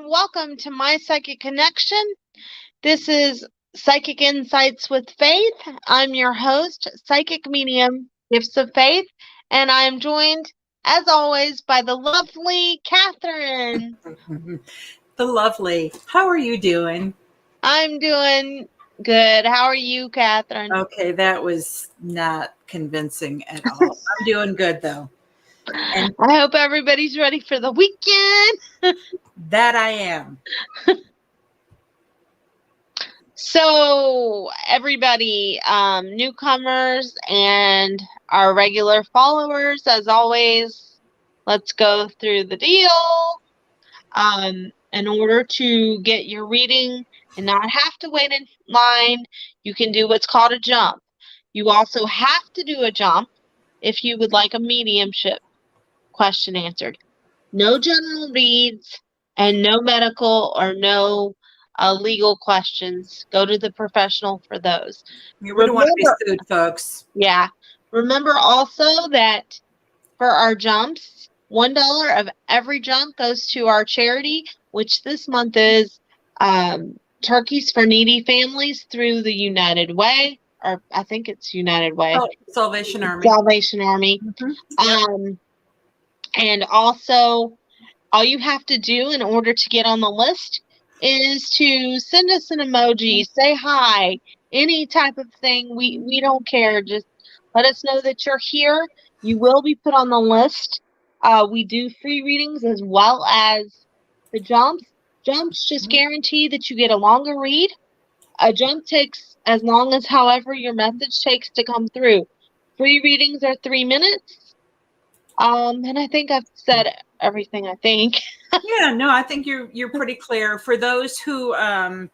Welcome to My Psychic Connection. This is Psychic Insights with Faith. I'm your host, Psychic Medium, Gifts of Faith, and I am joined, as always, by the lovely Catherine. The lovely. How are you doing? I'm doing good. How are you, Catherine? Okay, that was not convincing at all. I'm doing good, though. And I hope everybody's ready for the weekend. That I am. So, everybody, newcomers and our regular followers, as always, let's go through the deal. In order to get your reading and not have to wait in line, you can do what's called a jump. You also have to do a jump if you would like a mediumship question answered. No general reads and no medical or no legal questions. Go to the professional for those. We don't want to be sued, folks. Yeah. Remember also that for our jumps, $1 of every jump goes to our charity, which this month is Turkeys for Needy Families through the United Way, or I think it's United Way. Oh, Salvation Army. Salvation Army. Mm-hmm. And also, all you have to do in order to get on the list is to send us an emoji, say hi, any type of thing. We don't care. Just let us know that you're here. You will be put on the list. We do free readings as well as the jumps. Jumps just guarantee that you get a longer read. A jump takes as long as however your message takes to come through. Free readings are 3 minutes. And I think I've said everything, I think. Yeah, no, I think you're pretty clear. For those who are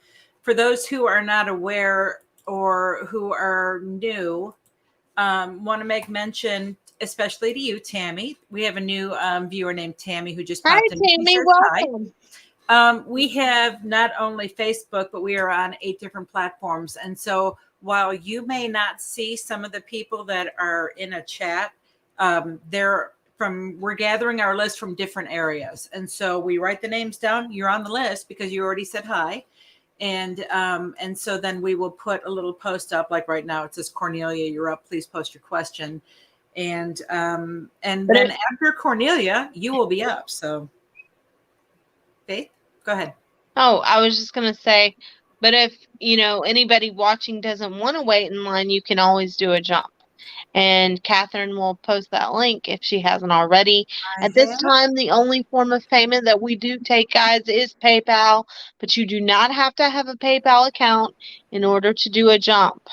not aware or who are new, want to make mention, especially to you, Tammy. We have a new viewer named Tammy who just popped in. Tammy, welcome. We have not only Facebook, but we are on 8 different platforms. And so while you may not see some of the people that are in a chat, we're gathering our list from different areas. And so we write the names down. You're on the list because you already said hi. And so then we will put a little post up, like right now it says, Cornelia, you're up. Please post your question. And then after Cornelia, you will be up. So Faith, go ahead. Oh, I was just going to say, but if, anybody watching doesn't want to wait in line, you can always do a jump. And Catherine will post that link if she hasn't already. At this time, the only form of payment that we do take, guys, is PayPal. But you do not have to have a PayPal account in order to do a jump.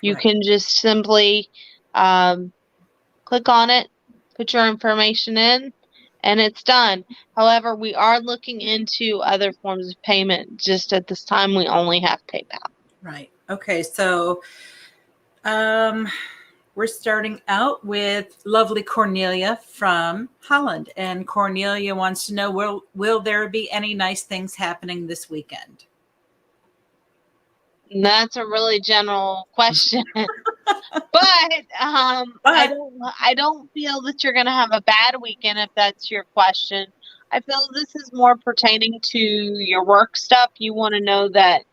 You can just simply click on it, put your information in, and it's done. However, we are looking into other forms of payment. Just at this time, we only have PayPal. Right. Okay. So we're starting out with lovely Cornelia from Holland. And Cornelia wants to know, will there be any nice things happening this weekend? That's a really general question. But I don't feel that you're going to have a bad weekend if that's your question. I feel this is more pertaining to your work stuff. You want to know that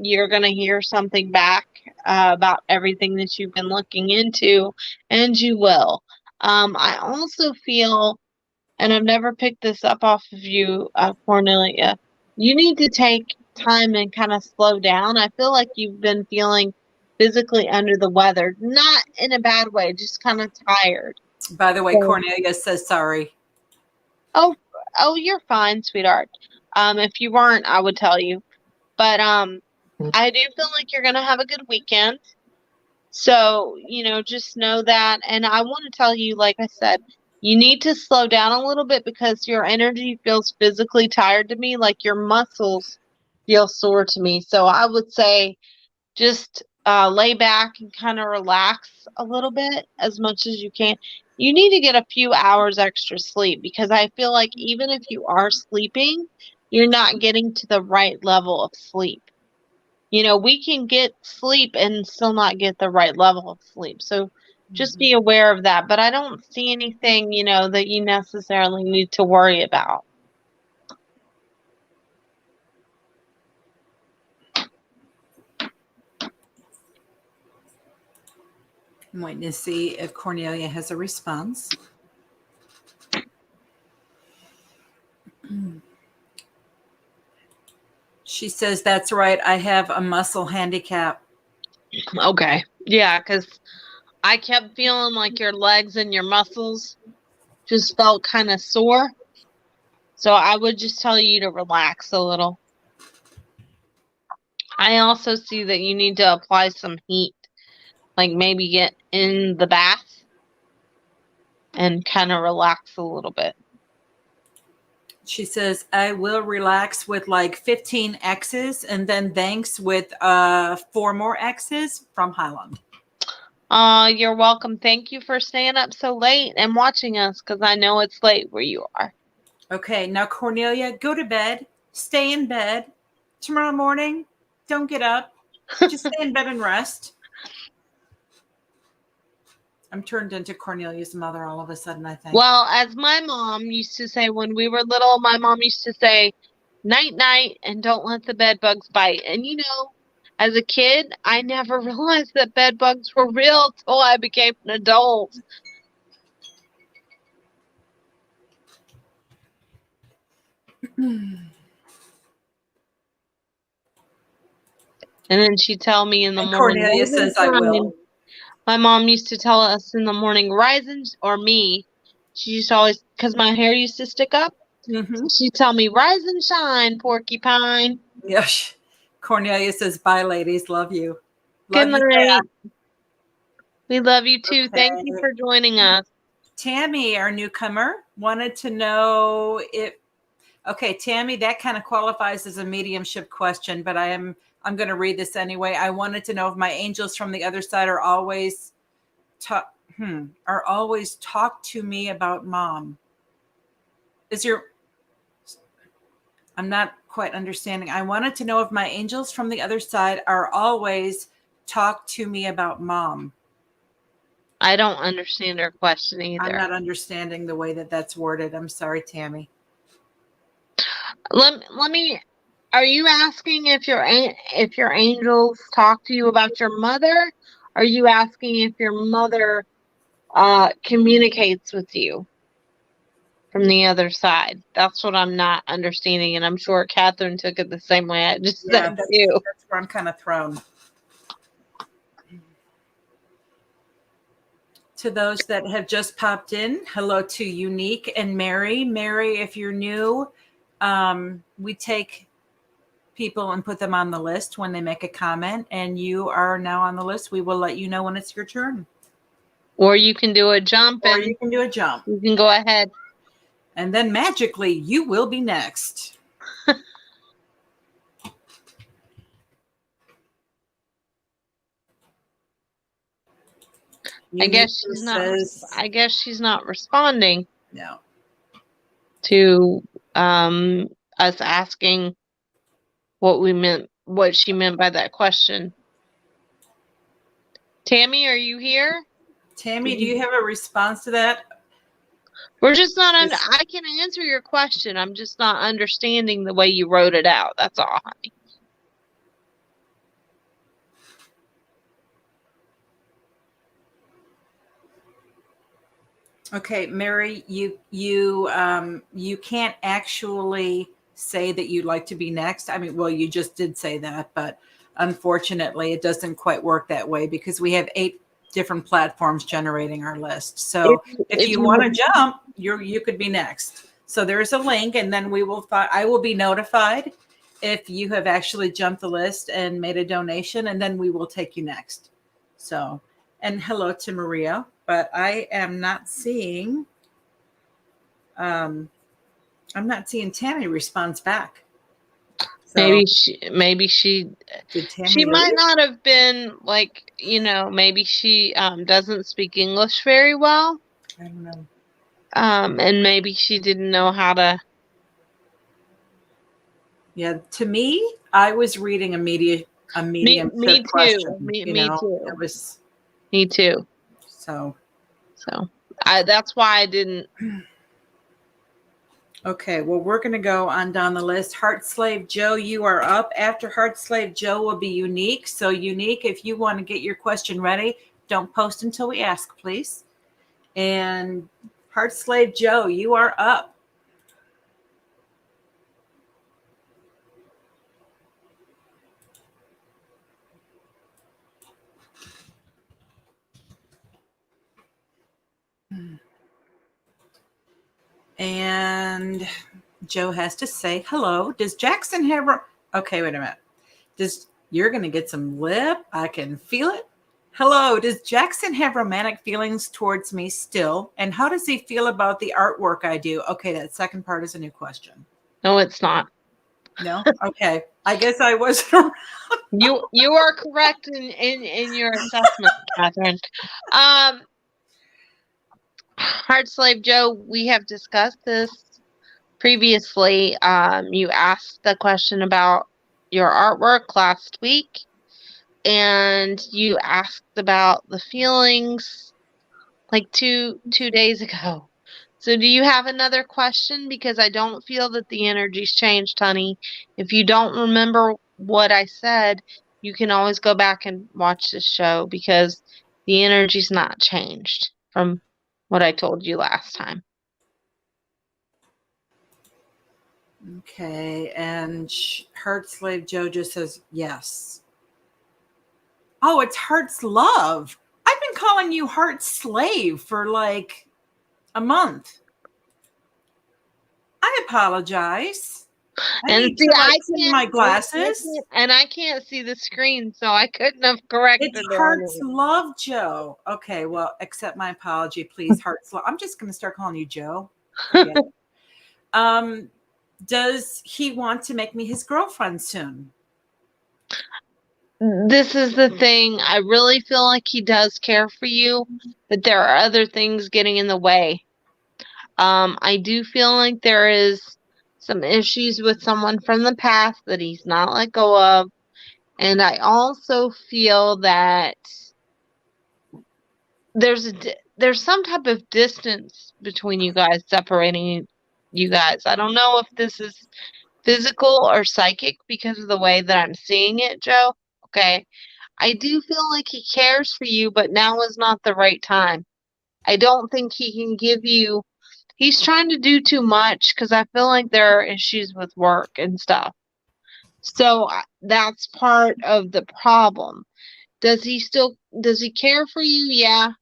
you're going to hear something back about everything that you've been looking into, and you will. I also feel, and I've never picked this up off of you, Cornelia, you need to take time and kind of slow down. I feel like you've been feeling physically under the weather, not in a bad way, just kind of tired. By the way, So- Cornelia says sorry. Oh, you're fine, sweetheart. If you weren't, I would tell you. But I do feel like you're gonna have a good weekend. So, just know that. And I want to tell you, like I said, you need to slow down a little bit because your energy feels physically tired to me, like your muscles feel sore to me. So I would say just lay back and kind of relax a little bit as much as you can. You need to get a few hours extra sleep because I feel like even if you are sleeping, you're not getting to the right level of sleep. We can get sleep and still not get the right level of sleep. So just be aware of that. But I don't see anything, that you necessarily need to worry about. I'm waiting to see if Cornelia has a response. She says, that's right. I have a muscle handicap. Okay. Yeah, because I kept feeling like your legs and your muscles just felt kind of sore. So I would just tell you to relax a little. I also see that you need to apply some heat, like maybe get in the bath and kind of relax a little bit. She says, I will relax with like 15 X's and then thanks with 4 more X's from Highland. You're welcome. Thank you for staying up so late and watching us because I know it's late where you are. Okay, now Cornelia, go to bed. Stay in bed. Tomorrow morning, don't get up. Just stay in bed and rest. I'm turned into Cornelia's mother all of a sudden, I think. Well, as my mom used to say when we were little, my mom used to say, night, night, and don't let the bed bugs bite. And as a kid, I never realized that bed bugs were real till I became an adult. And then she'd tell me in the morning. Cornelia says, I will. My mom used to tell us in the morning, or me. She used to always, because my hair used to stick up. Mm-hmm. She'd tell me, rise and shine, porcupine. Yes. Cornelia says, bye, ladies. Love you. Good Love night. You, we love you too. Okay. Thank you for joining us. Tammy, our newcomer, wanted to know if, okay, Tammy, that kind of qualifies as a mediumship question, but I'm going to read this anyway. I wanted to know if my angels from the other side are always talk to me about mom. I'm not quite understanding. I wanted to know if my angels from the other side are always talk to me about mom. I don't understand her question either. I'm not understanding the way that that's worded. I'm sorry, Tammy. Let me. Are you asking if your angels talk to you about your mother? Are you asking if your mother communicates with you from the other side? That's what I'm not understanding, and I'm sure Catherine took it the same way I just said to you. That's where I'm kind of thrown. To those that have just popped in, hello to Unique and Mary. Mary, if you're new, we take people and put them on the list when they make a comment, and you are now on the list. We will let you know when it's your turn. Or you can do a jump. Or you can do a jump. You can go ahead. And then magically, you will be next. I guess she's not responding. No. To us asking what she meant by that question. Tammy, are you here? Tammy, do you have a response to that? We're just not I can answer your question. I'm just not understanding the way you wrote it out. That's all, honey. Okay, Mary, you can't actually say that you'd like to be next. I mean, well, you just did say that, but unfortunately, it doesn't quite work that way because we have different platforms generating our list. So if you want to jump, you could be next. So there's a link, and then I will be notified if you have actually jumped the list and made a donation, and then we will take you next. So, and hello to Maria, but I am not seeing, I'm not seeing Tammy responds back. So, maybe she might not have been like, maybe she doesn't speak English very well. I don't know. And maybe she didn't know how to. Yeah, to me, I was reading a mediumship question. Me too. It was. Me too. So that's why I didn't. Okay, well, we're going to go on down the list. Heart Slave Joe, you are up. After Heart Slave Joe will be Unique. So Unique, if you want to get your question ready, don't post until we ask, please. And Heart Slave Joe, you are up. And Joe has to say hello. Does Jackson have okay, wait a minute. You're going to get some lip. I can feel it. Hello. Does Jackson have romantic feelings towards me still? And how does he feel about the artwork I do? Okay, that second part is a new question. No, it's not. No? Okay. I guess I wasn't. You are correct in your assessment, Catherine. Heart Slave Joe, we have discussed this previously. You asked the question about your artwork last week, and you asked about the feelings like two days ago. So do you have another question? Because I don't feel that the energy's changed, honey. If you don't remember what I said, you can always go back and watch the show, because the energy's not changed from what I told you last time. Okay, and Heart Slave Joe just says yes. Oh, it's Heart's Love. I've been calling you Heart Slave for like a month. I apologize. I see my glasses. And I can't see the screen, so I couldn't have corrected it. It's Heart's Love, Joe. Okay, well, accept my apology, please. Heart's Love. I'm just going to start calling you Joe. Does he want to make me his girlfriend soon? This is the thing. I really feel like he does care for you, but there are other things getting in the way. I do feel like there is some issues with someone from the past that he's not let go of. And I also feel that there's some type of distance between you guys, separating you guys. I don't know if this is physical or psychic because of the way that I'm seeing it, Joe. Okay. I do feel like he cares for you, but now is not the right time. I don't think he can give you. He's trying to do too much, because I feel like there are issues with work and stuff. So that's part of the problem. Does he care for you? Yeah.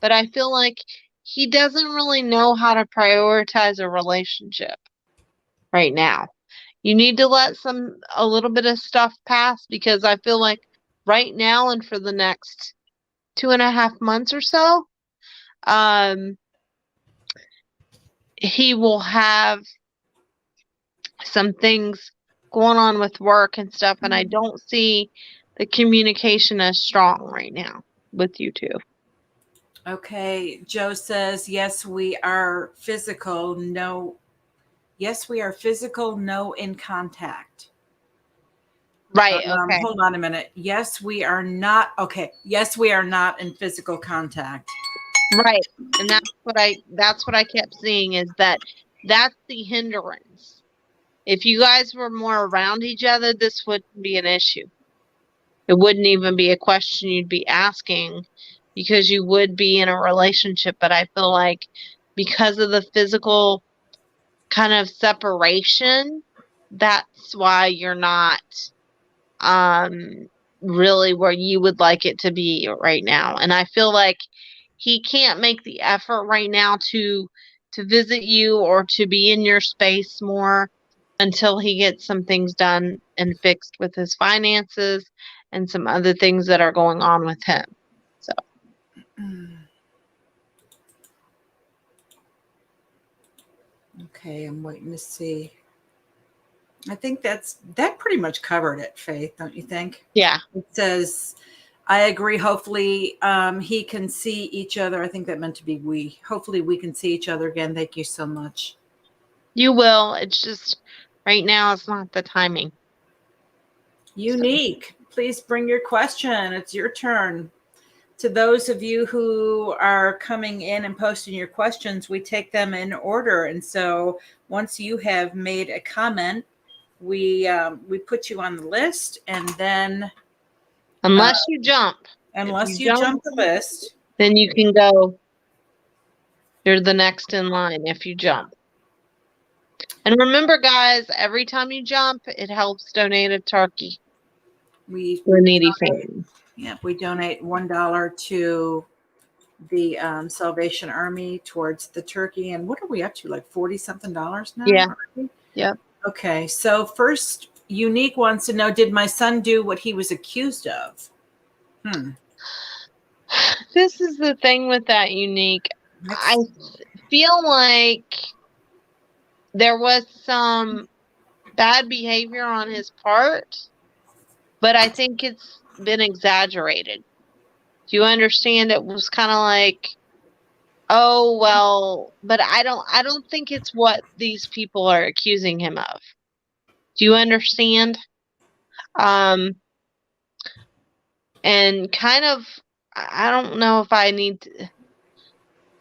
But I feel like he doesn't really know how to prioritize a relationship right now. You need to let a little bit of stuff pass, because I feel like right now and for the next 2.5 months or so, he will have some things going on with work and stuff, and I don't see the communication as strong right now with you two. Okay, Joe says, yes, we are physical, no. Yes, we are physical, no in contact. Right, okay. Hold on a minute. Yes, we are not. Okay, yes, we are not in physical contact. Right, and that's what I kept seeing, is that's the hindrance. If you guys were more around each other, this wouldn't be an issue. It wouldn't even be a question you'd be asking, because you would be in a relationship. But I feel like because of the physical kind of separation, that's why you're not really where you would like it to be right now. And I feel like he can't make the effort right now to visit you or to be in your space more until he gets some things done and fixed with his finances and some other things that are going on with him. So okay, I'm waiting to see. I think that pretty much covered it, Faith, don't you think? yeah. It says, I agree. Hopefully he can see each other. I think that meant to be we. Hopefully we can see each other again. Thank you so much. You will. It's just right now it's not the timing. Unique. Please bring your question. It's your turn. To those of you who are coming in and posting your questions, we take them in order. And so once you have made a comment, we put you on the list, and then Unless you jump. Unless you jump the list, then you can go. You're the next in line if you jump. And remember, guys, every time you jump, it helps donate a turkey. We needy families. Yeah, we donate $1 to the Salvation Army towards the turkey. And what are we up to? Like $40-something now? Yeah. Yep. Okay. So first, Unique wants to know, did my son do what he was accused of? This is the thing with that, Unique. I feel like there was some bad behavior on his part, but I think it's been exaggerated. Do you understand? It was kind of like, oh, well, but I don't think it's what these people are accusing him of. Do you understand? And kind of, I don't know if I need to.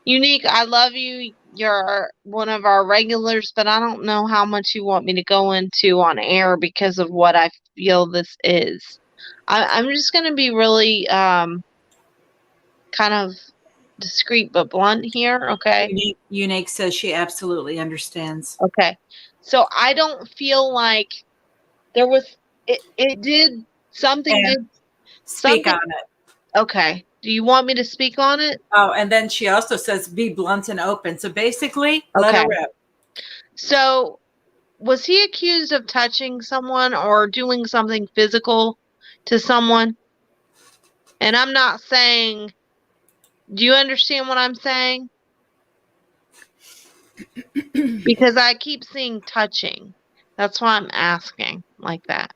Unique, I love you. You're one of our regulars, but I don't know how much you want me to go into on air because of what I feel this is. I'm just going to be really kind of discreet but blunt here, okay? Unique says she absolutely understands. Okay. So I don't feel like there was, it did, something did. Speak on it. Okay. Do you want me to speak on it? Oh, and then she also says, be blunt and open. So basically, let her rip. So was he accused of touching someone or doing something physical to someone? And I'm not saying, do you understand what I'm saying? Because I keep seeing touching. That's why I'm asking like that.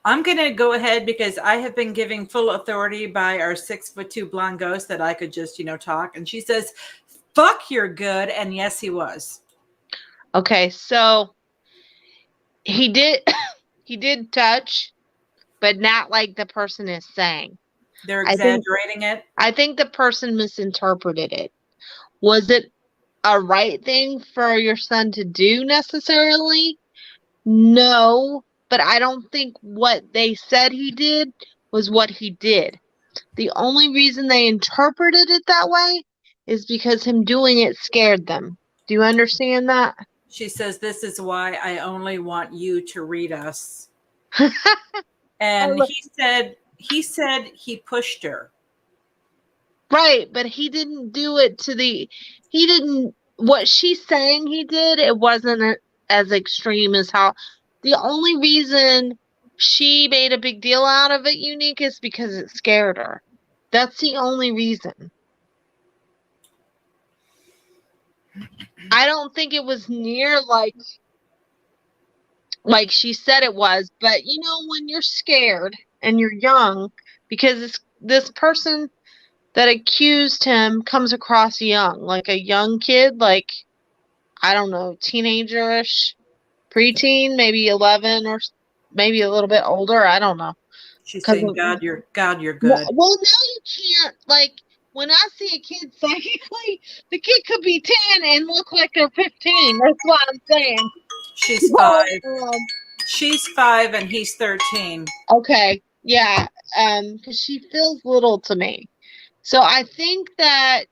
I'm going to go ahead because I have been giving full authority by our 6'2" blonde ghost that I could just, talk. And she says, fuck, you're good. And yes, he was. Okay. So he did touch, but not like the person is saying. They're exaggerating it. I think the person misinterpreted it. Was it a right thing for your son to do necessarily? No, but I don't think what they said he did was what he did. The only reason they interpreted it that way is because him doing it scared them. Do you understand that? She says, this is why I only want you to read us. And he said he pushed her. Right, but he didn't do it what she's saying he did, it wasn't as extreme as how. The only reason she made a big deal out of it, Unique, is because it scared her. That's the only reason. I don't think it was near like she said it was, but when you're scared and you're young, because this person that accused him comes across young, like a young kid, like, I don't know, teenager-ish, preteen, maybe 11 or maybe a little bit older. I don't know. She's saying, God, you're good. Well, now you can't, like, when I see a kid psychically, the kid could be 10 and look like they're 15. That's what I'm saying. She's 5. She's 5 and he's 13. Okay. Yeah. Because she feels little to me. So I think that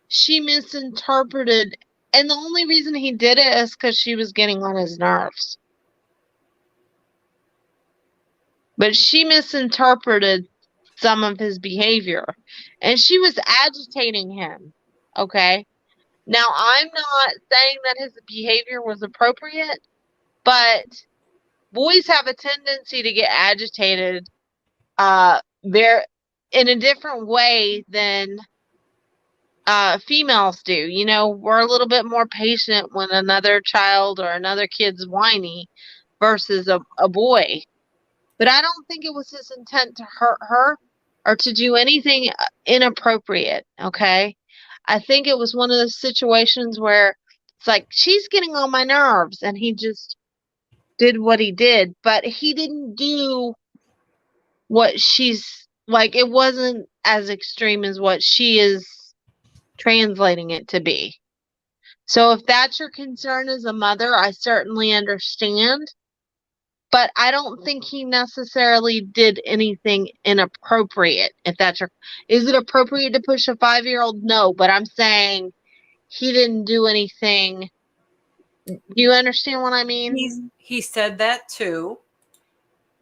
she misinterpreted And the only reason he did it is because she was getting on his nerves. But she misinterpreted some of his behavior. And she was agitating him. Okay? Now, I'm not saying that his behavior was appropriate, but boys have a tendency to get agitated they're in a different way than females do. You know, we're a little bit more patient when another child or another kid's whiny versus a boy. But I don't think it was his intent to hurt her or to do anything inappropriate, okay? I think it was one of those situations where it's like, she's getting on my nerves, and he just did what he did, but he didn't do what she's like, it wasn't as extreme as what she is translating it to be. So if that's your concern as a mother, I certainly understand. But I don't think he necessarily did anything inappropriate. If that's your, is it appropriate to push a 5-year-old? No, but I'm saying he didn't do anything. Do you understand what I mean? He said that too.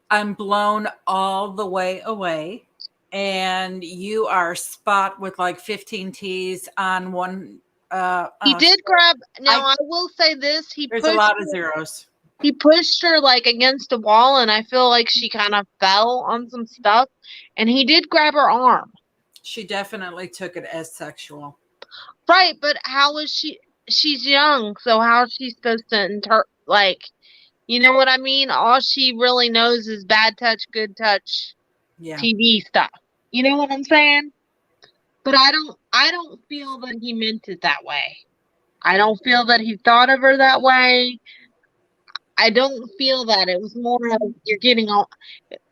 I'm blown all the way away. And you are spot with like 15 T's on one. He did grab. Now I will say this: there's a lot of zeros. He pushed her like against a wall, and I feel like she kind of fell on some stuff. And he did grab her arm. She definitely took it as sexual. Right, but how is she? She's young, so how is she supposed to like? You know what I mean? All she really knows is bad touch, good touch, TV stuff. You know what I'm saying? But I don't feel that he meant it that way. I don't feel that he thought of her that way. I don't feel that. It was more of, you're getting all,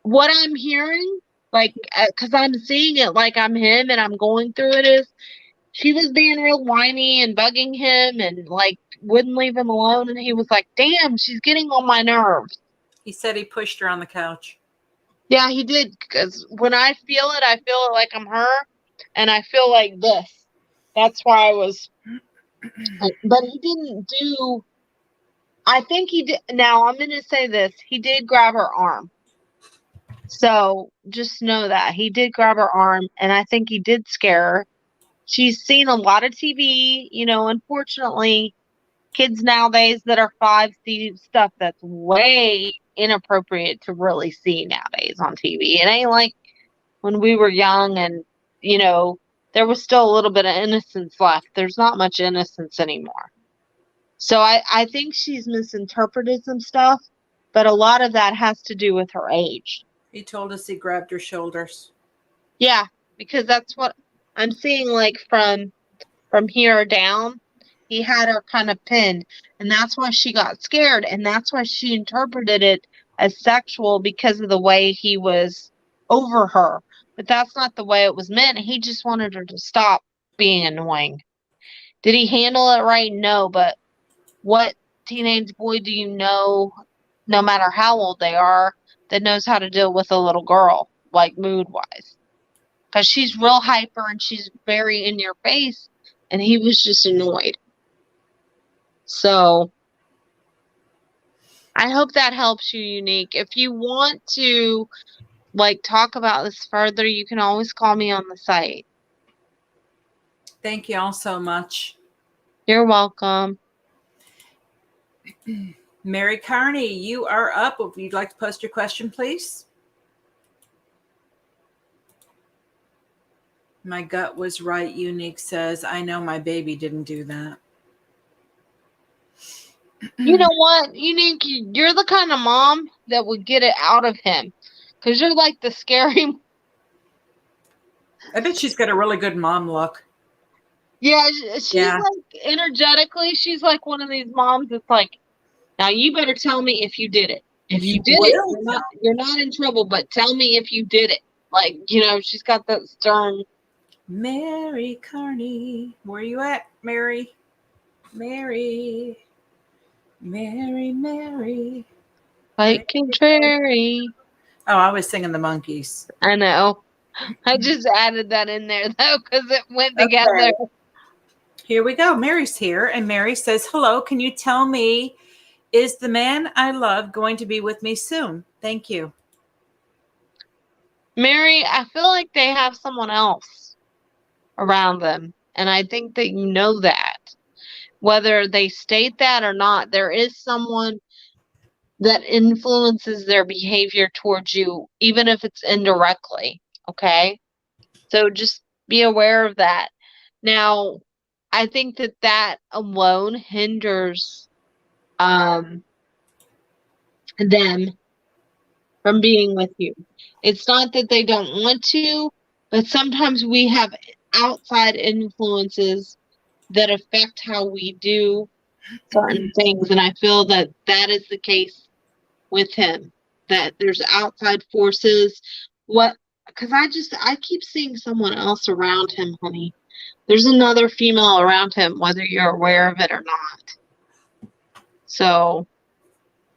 what I'm hearing, like, because I'm seeing it like I'm him and I'm going through it, is she was being real whiny and bugging him and like wouldn't leave him alone, and he was like, damn, she's getting on my nerves. He said he pushed her on the couch. Yeah, he did, because when I feel it like I'm her, and I feel like this. That's why I was, but he didn't do, I think he did. Now I'm going to say this. He did grab her arm. So just know that he did grab her arm, and I think he did scare her. She's seen a lot of TV, you know, unfortunately, kids nowadays that are 5 see stuff that's way inappropriate to really see nowadays on TV. It ain't like when we were young and, you know, there was still a little bit of innocence left. There's not much innocence anymore. So I think she's misinterpreted some stuff, but a lot of that has to do with her age. He told us he grabbed her shoulders. Yeah, because that's what I'm seeing, like from here down. He had her kind of pinned, and that's why she got scared, and that's why she interpreted it as sexual because of the way he was over her. But that's not the way it was meant. He just wanted her to stop being annoying. Did he handle it right? No, but what teenage boy do you know, no matter how old they are, that knows how to deal with a little girl, like mood-wise? Because she's real hyper and she's very in your face, and he was just annoyed. So I hope that helps you, Unique. If you want to like talk about this further, you can always call me on the site. Thank you all so much. You're welcome. Mary Kearney, you are up. If you'd like to post your question, please. My gut was right, Unique says. I know my baby didn't do that. You know what, Unique? You're the kind of mom that would get it out of him. Because you're like the scary. I bet she's got a really good mom look. Yeah, she's like, energetically, she's like one of these moms that's like, now you better tell me if you did it. If you did it, you're not in trouble, but tell me if you did it. Like, you know, she's got that stern. Mary Kearney, where you at, Mary? Mary. Like contrary. Oh, I was singing the Monkees. I know. I just added that in there, though, because it went together. Here we go. Mary's here, and Mary says, hello, can you tell me, is the man I love going to be with me soon? Thank you. Mary, I feel like they have someone else around them, and I think that you know that. Whether they state that or not, there is someone that influences their behavior towards you, even if it's indirectly, okay? So just be aware of that. Now, I think that that alone hinders them from being with you. It's not that they don't want to, but sometimes we have outside influences that affect how we do certain things, and I feel that that is the case with him, that there's outside forces. Because I keep seeing someone else around him, honey. There's another female around him, whether you're aware of it or not. So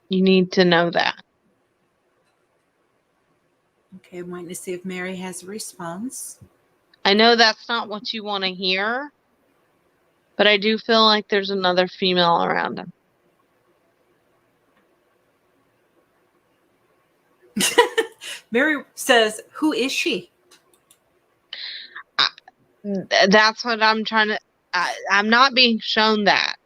you need to know that. Okay, I'm waiting to see if Mary has a response. I know that's not what you want to hear, but I do feel like there's another female around him. Mary says, who is she? That's what I'm trying to... I'm not being shown that.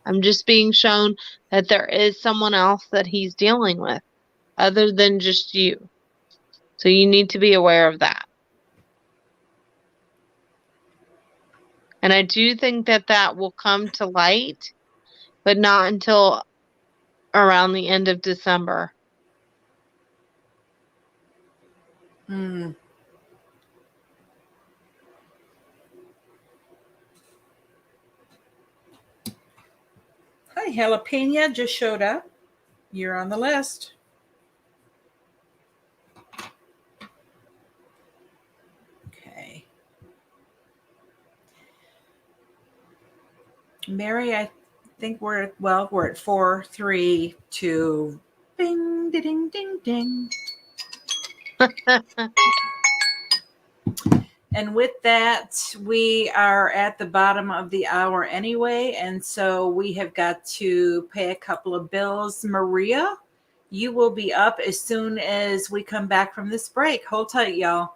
I'm just being shown that there is someone else that he's dealing with other than just you. So you need to be aware of that. And I do think that that will come to light, but not until around the end of December. Hmm. Hi, Jalapeno just showed up. You're on the list. Okay. Mary, I think we're at 4, 3, 2, ding, ding, ding, ding. And with that, we are at the bottom of the hour anyway, and so we have got to pay a couple of bills. Maria, you will be up as soon as we come back from this break. Hold tight, y'all.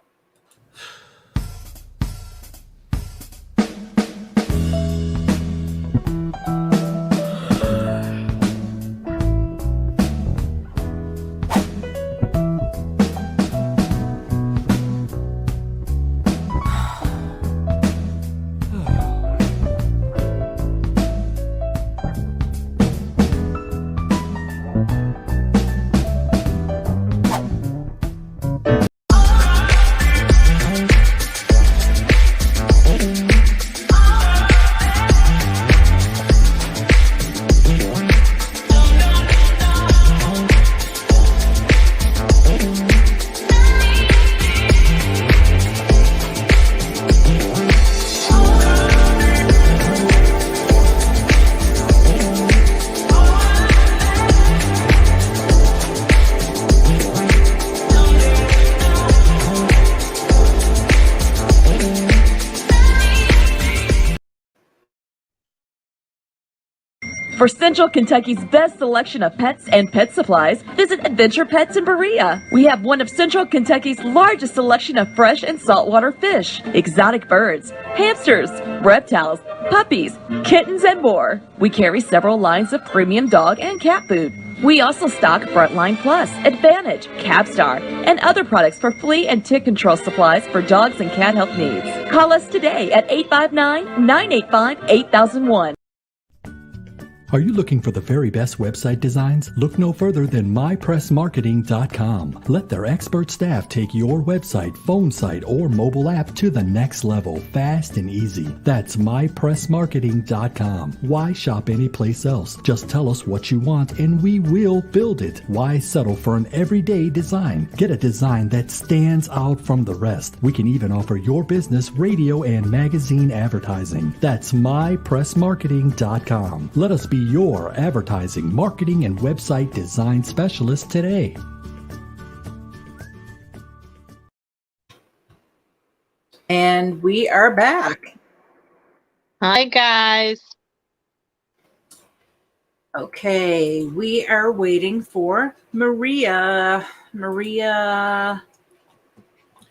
For Central Kentucky's best selection of pets and pet supplies, visit Adventure Pets in Berea. We have one of Central Kentucky's largest selection of fresh and saltwater fish, exotic birds, hamsters, reptiles, puppies, kittens, and more. We carry several lines of premium dog and cat food. We also stock Frontline Plus, Advantage, Capstar, and other products for flea and tick control supplies for dogs and cat health needs. Call us today at 859-985-8001. Are you looking for the very best website designs? Look no further than mypressmarketing.com. Let their expert staff take your website, phone site, or mobile app to the next level, fast and easy. That's mypressmarketing.com. Why shop anyplace else? Just tell us what you want and we will build it. Why settle for an everyday design? Get a design that stands out from the rest. We can even offer your business radio and magazine advertising. That's mypressmarketing.com. Let us be your advertising, marketing, and website design specialist today. And we are back. Hi, guys. Okay, we are waiting for Maria. Maria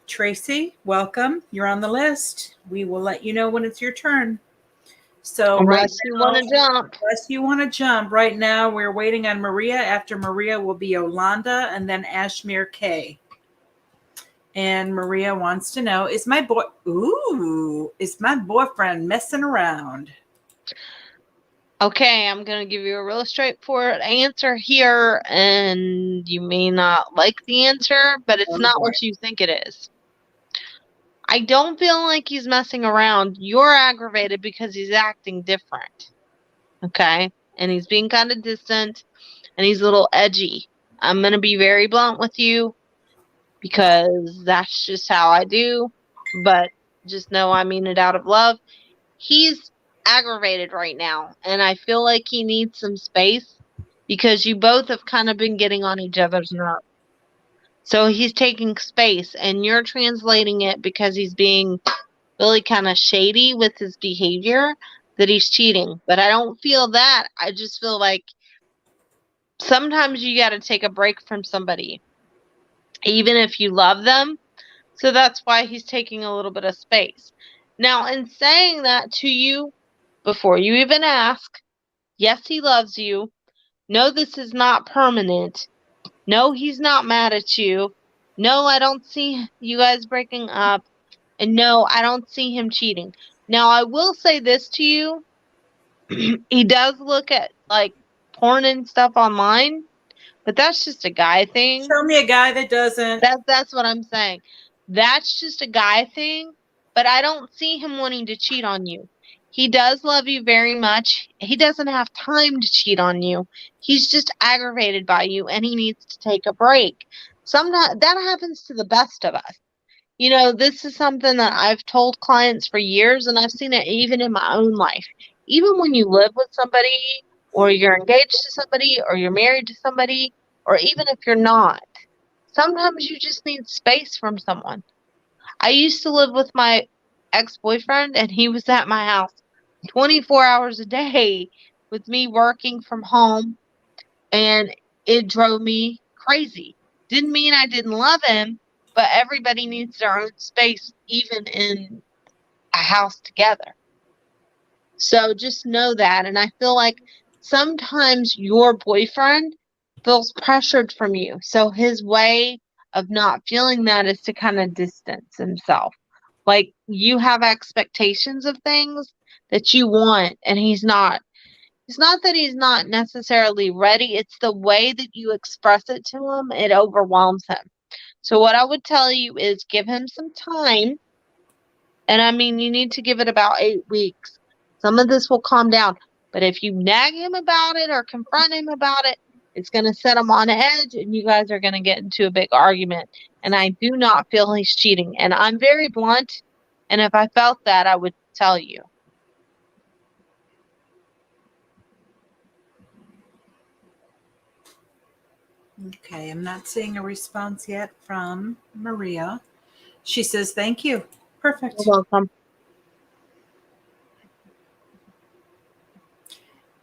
Tracy, welcome. You're on the list. We will let you know when it's your turn. So Unless you want to jump. Unless you want to jump. Right now, we're waiting on Maria. After Maria will be Yolanda and then Ashmeer K. And Maria wants to know, is my boyfriend messing around? Okay, I'm going to give you a real straightforward answer here, and you may not like the answer, but it's not what you think it is. I don't feel like he's messing around. You're aggravated because he's acting different. Okay? And he's being kind of distant, and he's a little edgy. I'm going to be very blunt with you because that's just how I do, but just know I mean it out of love. He's aggravated right now, and I feel like he needs some space because you both have kind of been getting on each other's nerves. So he's taking space, and you're translating it because he's being really kind of shady with his behavior, that he's cheating. But I don't feel that. I just feel like sometimes you got to take a break from somebody, even if you love them. So that's why he's taking a little bit of space. Now, in saying that to you, before you even ask, yes, he loves you. No, this is not permanent. No, he's not mad at you. No, I don't see you guys breaking up. And no, I don't see him cheating. Now, I will say this to you. He does look at like porn and stuff online, but that's just a guy thing. Show me a guy that doesn't. That's what I'm saying. That's just a guy thing, but I don't see him wanting to cheat on you. He does love you very much. He doesn't have time to cheat on you. He's just aggravated by you and he needs to take a break. Sometimes that happens to the best of us. You know, this is something that I've told clients for years, and I've seen it even in my own life. Even when you live with somebody, or you're engaged to somebody, or you're married to somebody, or even if you're not, sometimes you just need space from someone. I used to live with my ex-boyfriend, and he was at my house 24 hours a day with me working from home, and it drove me crazy. Didn't mean I didn't love him, but everybody needs their own space, even in a house together. So just know that. And I feel like sometimes your boyfriend feels pressured from you. So his way of not feeling that is to kind of distance himself. Like you have expectations of things that you want, and he's not. It's not that he's not necessarily ready. It's the way that you express it to him. It overwhelms him. So what I would tell you is give him some time. And I mean, you need to give it about 8 weeks. Some of this will calm down. But if you nag him about it or confront him about it, it's going to set him on edge and you guys are going to get into a big argument. And I do not feel he's cheating. And I'm very blunt. And if I felt that, I would tell you. Okay, I'm not seeing a response yet from Maria. She says, thank you. Perfect. You're welcome.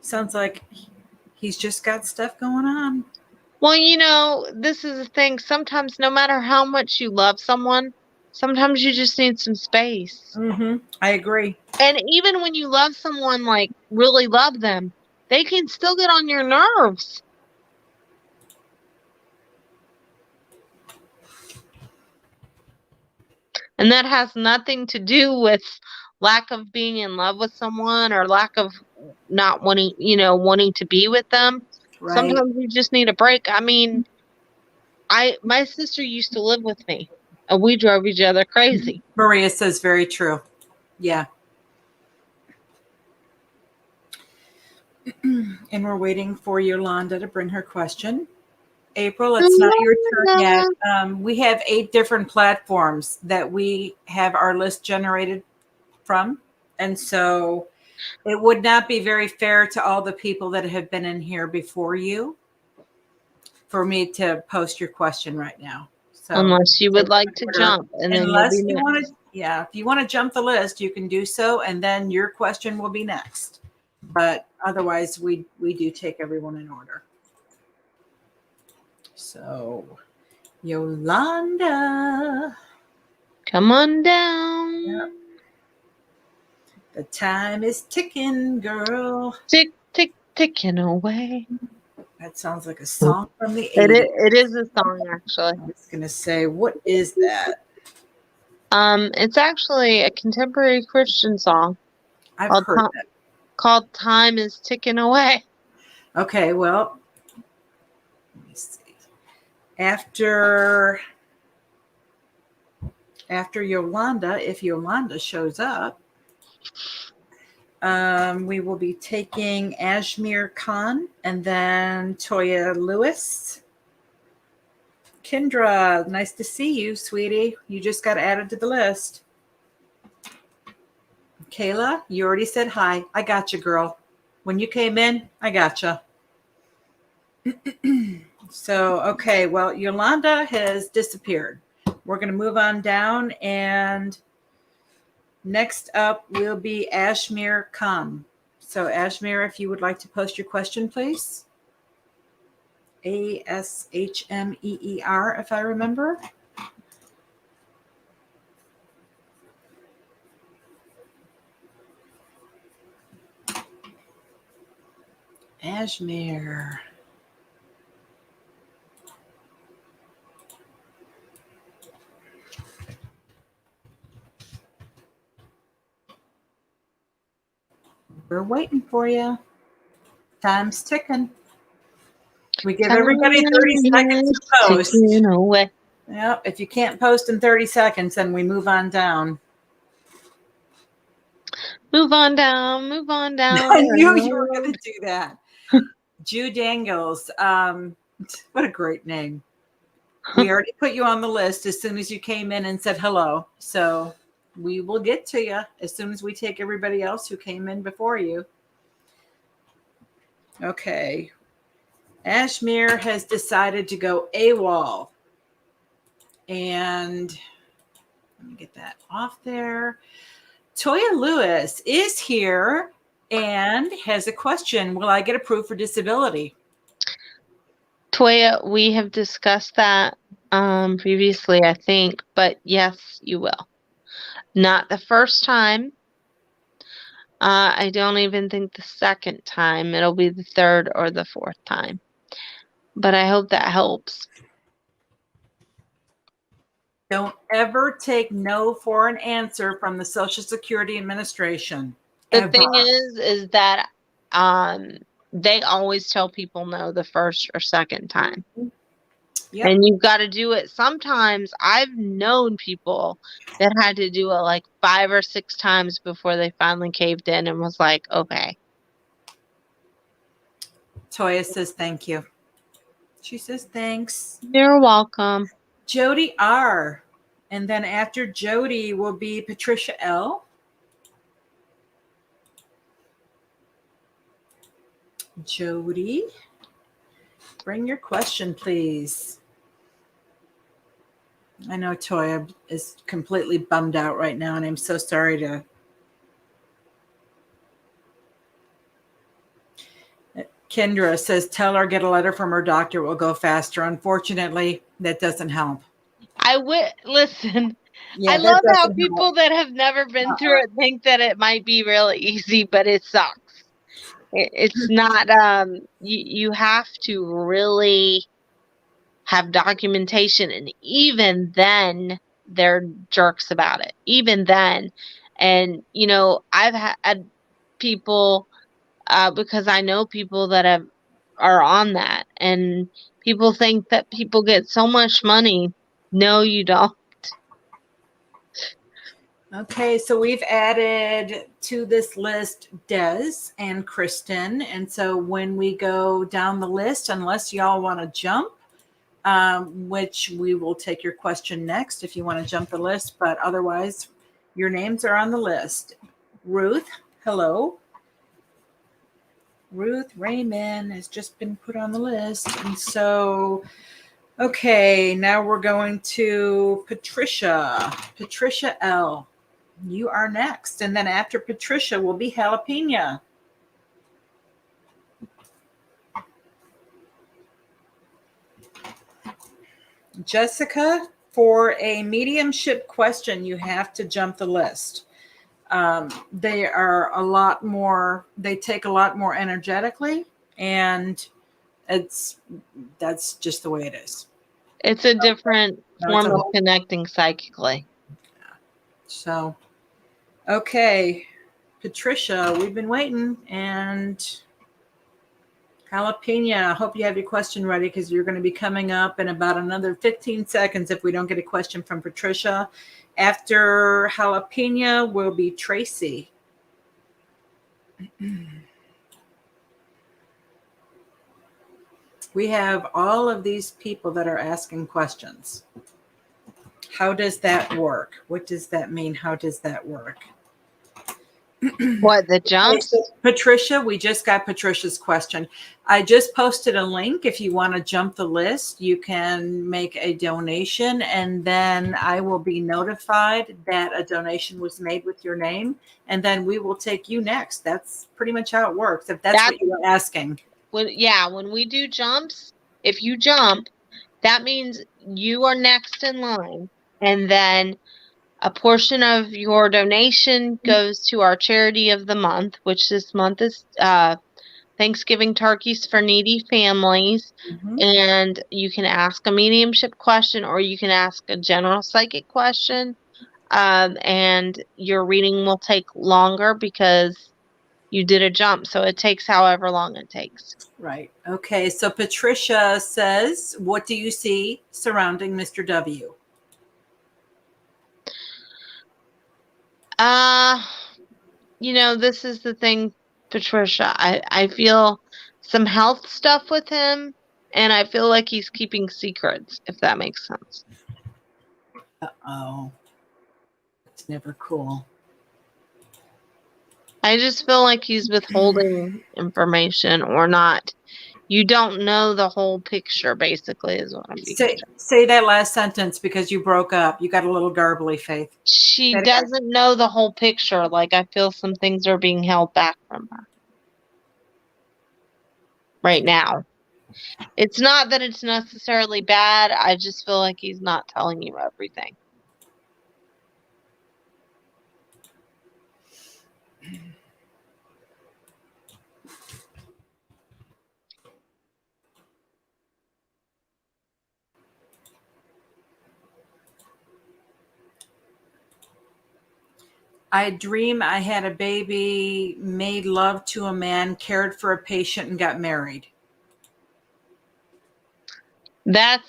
Sounds like he's just got stuff going on. Well, you know, this is the thing. Sometimes, no matter how much you love someone, sometimes you just need some space. Mm-hmm. I agree. And even when you love someone, like really love them, they can still get on your nerves. And that has nothing to do with lack of being in love with someone or lack of not wanting, wanting to be with them. Right. Sometimes you just need a break. I mean, my sister used to live with me and we drove each other crazy. Maria says very true. Yeah. And we're waiting for Yolanda to bring her question. April, it's not your turn yet. We have 8 different platforms that we have our list generated from. And so it would not be very fair to all the people that have been in here before you for me to post your question right now. So Unless you would take like to order. jump, and then you'll be Unless you next. want to, yeah, if you want to jump the list, you can do so, and then your question will be next. But otherwise, we do take everyone in order. So, Yolanda, Come on down. Yep. The time is ticking, girl. Tick, tick, ticking away. That sounds like a song from the 80s. It is a song, actually. I was going to say, what is that? It's actually a contemporary Christian song. I've heard that. Called "Time Is Ticking Away." Okay, well, let me see. After Yolanda, if Yolanda shows up, we will be taking Ashmeer Khan and then Toya Lewis. Kendra, nice to see you, sweetie. You just got added to the list. Kayla, you already said hi. I got you, girl. When you came in, I got you. So, okay, well, Yolanda has disappeared. We're going to move on down, and next up will be Ashmeer Khan. So, Ashmeer, if you would like to post your question, please. Ashmeer, if I remember. Ashmeer. We're waiting for you. Time's ticking. We give everybody 30 seconds to post. Yeah, if you can't post in 30 seconds, then we move on down. Move on down, move on down. I knew you were going to do that. Jew Dangles. What a great name. We already put you on the list as soon as you came in and said hello. So we will get to you as soon as we take everybody else who came in before you. Okay. Ashmeer has decided to go AWOL. And let me get that off there. Toya Lewis is here and has a question. Will I get approved for disability? Toya, we have discussed that previously, I think, but yes, you will. Not the first time. I don't even think the second time. It'll be the third or the fourth time. But I hope that helps. Don't ever take no for an answer from the Social Security Administration. The thing is that they always tell people no the first or second time. Yep. And you've got to do it. Sometimes I've known people that had to do it like 5 or 6 times before they finally caved in and was like, okay. Toya says thank you. She says thanks. You're welcome. Jody R. And then after Jody will be Patricia L. Jody, bring your question, please. I know Toya is completely bummed out right now, and I'm so sorry to. Kendra says, tell her get a letter from her doctor. It will go faster. Unfortunately, that doesn't help. Listen. Yeah, I love how people that have never been through it think that it might be really easy, but it sucks. It's not. You have to really have documentation, and even then, they're jerks about it. Even then, and I've had people because I know people that are on that, and people think that people get so much money. No, you don't. Okay, so we've added to this list Des and Kristen. And so when we go down the list, unless y'all want to jump, which we will take your question next if you want to jump the list, but otherwise your names are on the list. Ruth, hello. Ruth Raymond has just been put on the list. And so, Okay, now we're going to Patricia. Patricia L. You are next. And then after Patricia will be Jalapeno. Jessica, for a mediumship question, you have to jump the list. They are a lot more, they take a lot more energetically, and that's just the way it is. It's a different No, it's form a of whole- connecting psychically. So, okay, Patricia, we've been waiting, and Jalapeno, I hope you have your question ready because you're going to be coming up in about another 15 seconds if we don't get a question from Patricia. After Jalapeno will be Tracy. We have all of these people that are asking questions. How does that work? What does that mean? How does that work? What, the jumps? Patricia, we just got Patricia's question. I just posted a link. If you want to jump the list, you can make a donation, and then I will be notified that a donation was made with your name, and then we will take you next. That's pretty much how it works, if that's what you were asking. When we do jumps, if you jump, that means you are next in line, and then a portion of your donation goes to our charity of the month, which this month is Thanksgiving turkeys for needy families. And you can ask a mediumship question, or you can ask a general psychic question. And your reading will take longer because you did a jump. So it takes however long it takes. Right. Okay. So Patricia says, what do you see surrounding Mr. W? This is the thing, Patricia. I feel some health stuff with him, and I feel like he's keeping secrets, if that makes sense. Uh-oh. It's never cool. I just feel like he's withholding information or not. You don't know the whole picture, basically, is what I'm being. Say that last sentence because you broke up. You got a little garbly, Faith. She doesn't know the whole picture. Like, I feel some things are being held back from her right now. It's not that it's necessarily bad. I just feel like he's not telling you everything. I dream I had a baby, made love to a man, cared for a patient, and got married. That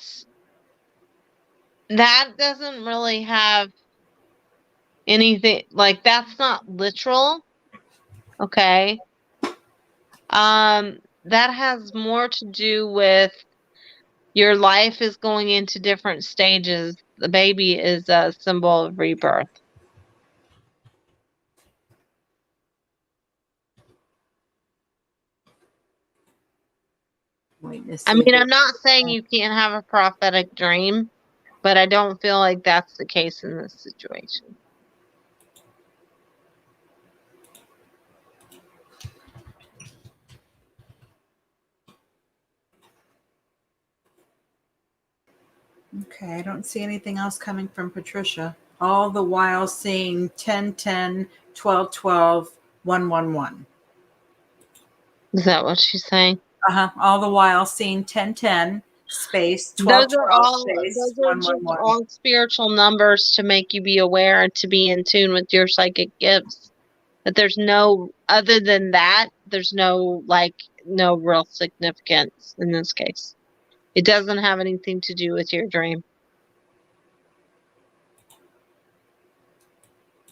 doesn't really have anything, like, that's not literal. Okay. That has more to do with your life is going into different stages. The baby is a symbol of rebirth. I mean, I'm not saying you can't have a prophetic dream, but I don't feel like that's the case in this situation. Okay, I don't see anything else coming from Patricia. All the while seeing 10, 10, 12, 12, 1, 1, 1. Is that what she's saying? All the while seeing 10, 10, space, 12, those are 12, all, space, those 1, are 1, just 1. all spiritual numbers to make you be aware and to be in tune with your psychic gifts. But there's no, other than that, there's no real significance in this case. It doesn't have anything to do with your dream,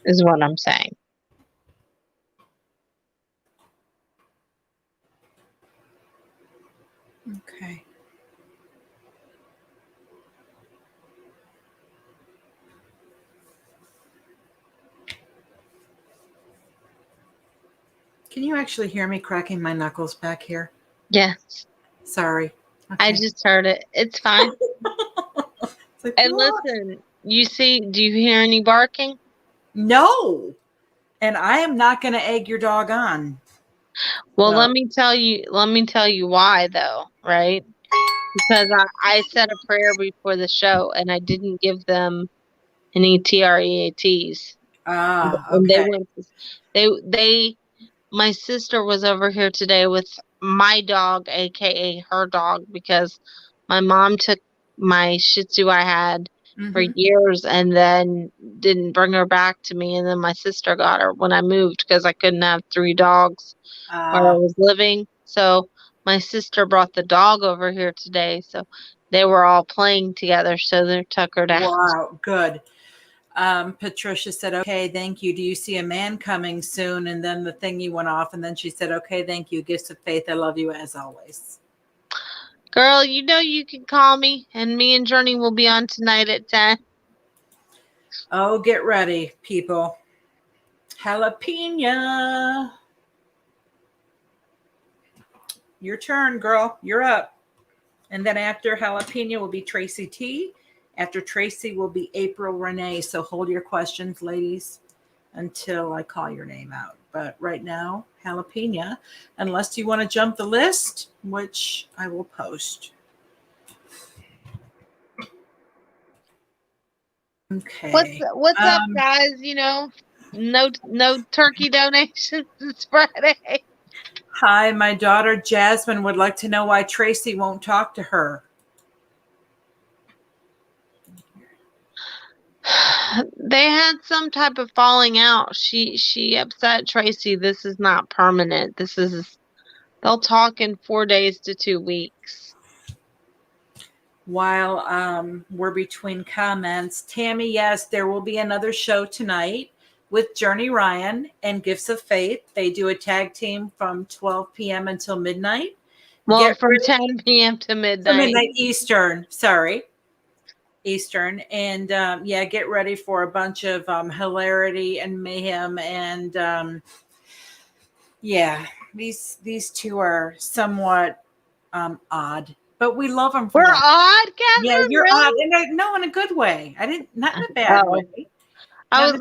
is what I'm saying. Okay. Can you actually hear me cracking my knuckles back here? Yes. Sorry. Okay. I just heard it. It's fine. It's like, And what? listen, do you hear any barking? No. And I am not going to egg your dog on. Well, So- let me tell you why though, right? Because I said a prayer before the show and I didn't give them any TREATs. And they Okay. went they my sister was over here today with my dog, aka her dog, because my mom took my Shih Tzu I had for Mhm. years and then didn't bring her back to me, and then my sister got her when I moved because I couldn't have 3 dogs where I was living. So my sister brought the dog over here today, so they were all playing together, so they're tuckered out. Wow. Good. Patricia said, okay, thank you. Do you see a man coming soon? And then the thingy went off. And then she said, okay, thank you. Gifts of faith. I love you as always. Girl, you know you can call me, and me and Journey will be on tonight at 10. Oh, get ready, people. Jalapeno. Your turn, girl. You're up. And then after Jalapeno will be Tracy T. After Tracy will be April Renee. So hold your questions, ladies, until I call your name out. But right now, Jalapeno, unless you want to jump the list, which I will post. Okay. What's up, guys? You know, no turkey donations this Friday. Hi, my daughter Jasmine would like to know why Tracy won't talk to her. They had some type of falling out. She upset Tracy. This is not permanent. They'll talk in 4 days to 2 weeks. While we're between comments, Tammy, yes, there will be another show tonight with Journey Ryan and Gifts of Faith. They do a tag team from 12 p.m. until midnight. Well, from 10 p.m. to midnight. Midnight Eastern. Sorry. Eastern. And yeah, get ready for a bunch of hilarity and mayhem. And yeah, these two are somewhat odd. But we love them for We're that. odd, Catherine? Yeah, you're really? odd. And no, in a good way. Not in a bad way. I was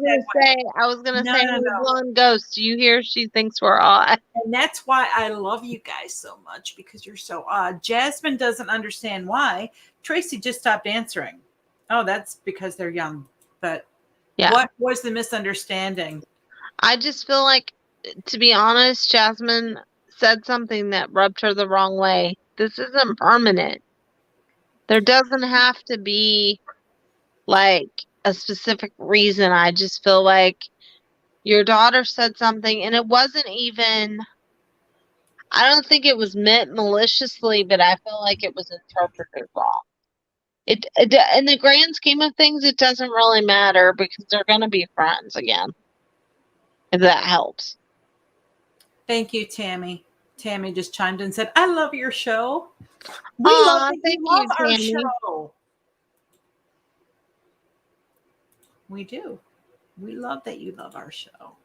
gonna say, No. blonde ghost. Do you hear? She thinks we're odd. And that's why I love you guys so much, because you're so odd. Jasmine doesn't understand why. Tracy just stopped answering. Oh, that's because they're young. But Yeah. What was the misunderstanding? I just feel like, to be honest, Jasmine said something that rubbed her the wrong way. This isn't permanent. There doesn't have to be like a specific reason. I just feel like your daughter said something and it wasn't even, I don't think it was meant maliciously, but I feel like it was interpreted wrong. It in the grand scheme of things, it doesn't really matter because they're going to be friends again. If that helps. Thank you, Tammy. Tammy just chimed in and said, I love your show. We love thank you, you, our Tammy. show. We do. We love that you love our show.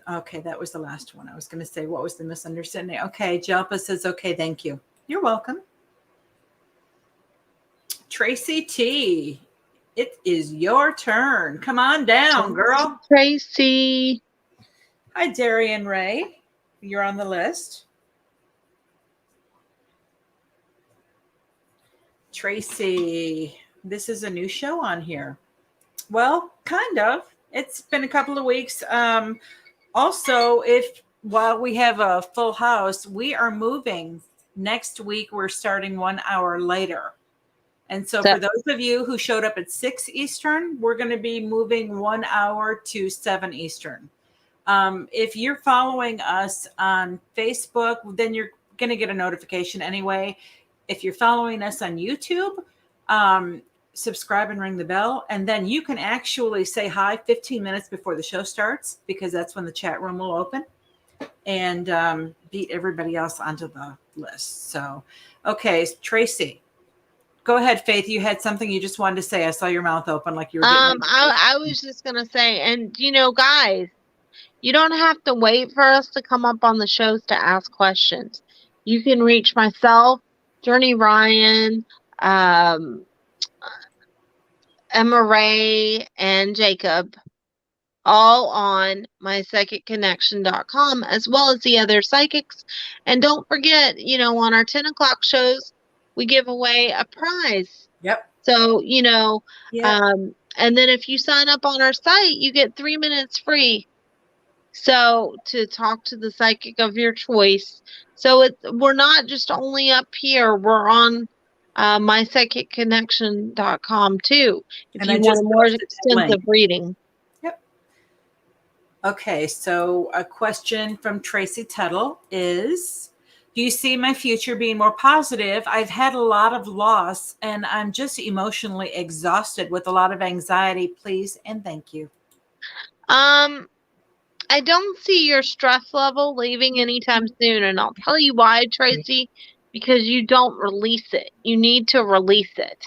Okay, that was the last one. I was going to say, what was the misunderstanding? Okay, Jalpa says, okay, thank you. You're welcome. Tracy T, it is your turn. Come on down, girl. Tracy. Hi, Darian Ray. You're on the list. Tracy, this is a new show on here. Well, kind of. It's been a couple of weeks. Also, while we have a full house, we are moving. Next week, we're starting 1 hour later. And so for those of you who showed up at 6 Eastern, we're going to be moving 1 hour to 7 Eastern. If you're following us on Facebook, then you're going to get a notification anyway. If you're following us on YouTube, subscribe and ring the bell. And then you can actually say hi 15 minutes before the show starts, because that's when the chat room will open, and beat everybody else onto the list. So, okay, Tracy. Go ahead, Faith. You had something you just wanted to say. I saw your mouth open like you were getting I was just going to say, and guys, you don't have to wait for us to come up on the shows to ask questions. You can reach myself, Journey Ryan, Emma Ray, and Jacob, all on mypsychicconnection.com, as well as the other psychics. And don't forget, on our 10 o'clock shows, we give away a prize. Yep. So, Yep. and then if you sign up on our site, you get 3 minutes free. So to talk to the psychic of your choice. So we're not just only up here, we're on mypsychicconnection.com too, if you want a more extensive reading. Yep. Okay, so a question from Tracy Tuttle is, do you see my future being more positive? I've had a lot of loss and I'm just emotionally exhausted with a lot of anxiety. Please and thank you. I don't see your stress level leaving anytime soon, and I'll tell you why, Tracy, because you don't release it. You need to release it.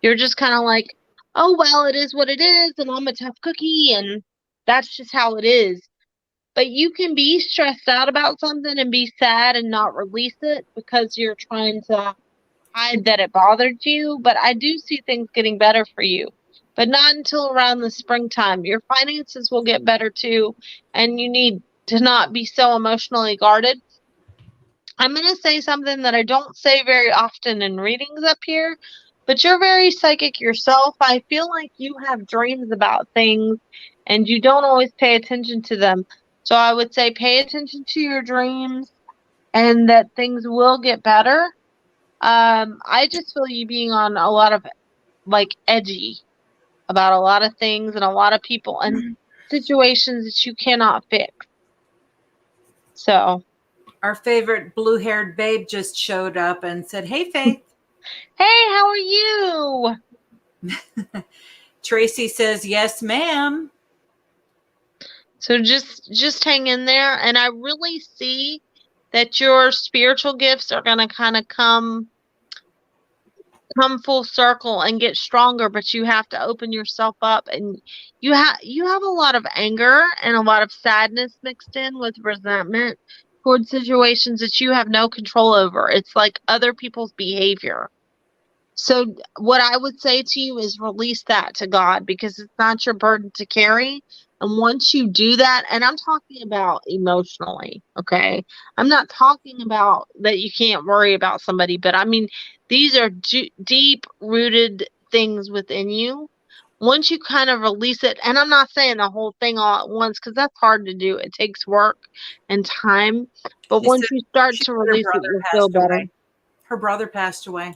You're just kind of like, oh, well, it is what it is, and I'm a tough cookie, and that's just how it is. But you can be stressed out about something and be sad and not release it because you're trying to hide that it bothered you. But I do see things getting better for you. But not until around the springtime. Your finances will get better too, and you need to not be so emotionally guarded. I'm going to say something that I don't say very often in readings up here, but you're very psychic yourself. I feel like you have dreams about things, and you don't always pay attention to them. So I would say pay attention to your dreams, and that things will get better. I just feel you being on a lot of, edgy about a lot of things and a lot of people and situations that you cannot fix. So our favorite blue-haired babe just showed up and said, hey, Faith. Hey, how are you? Tracy says, yes, ma'am. So just hang in there. And I really see that your spiritual gifts are going to kind of come full circle and get stronger, but you have to open yourself up, and you have a lot of anger and a lot of sadness mixed in with resentment towards situations that you have no control over. It's like other people's behavior. So what I would say to you is release that to God, because it's not your burden to carry. And once you do that, and I'm talking about emotionally, okay? I'm not talking about that you can't worry about somebody, but I mean, these are deep-rooted things within you. Once you kind of release it, and I'm not saying the whole thing all at once, because that's hard to do. It takes work and time. But once you start to release it, you'll feel better. Her brother passed away.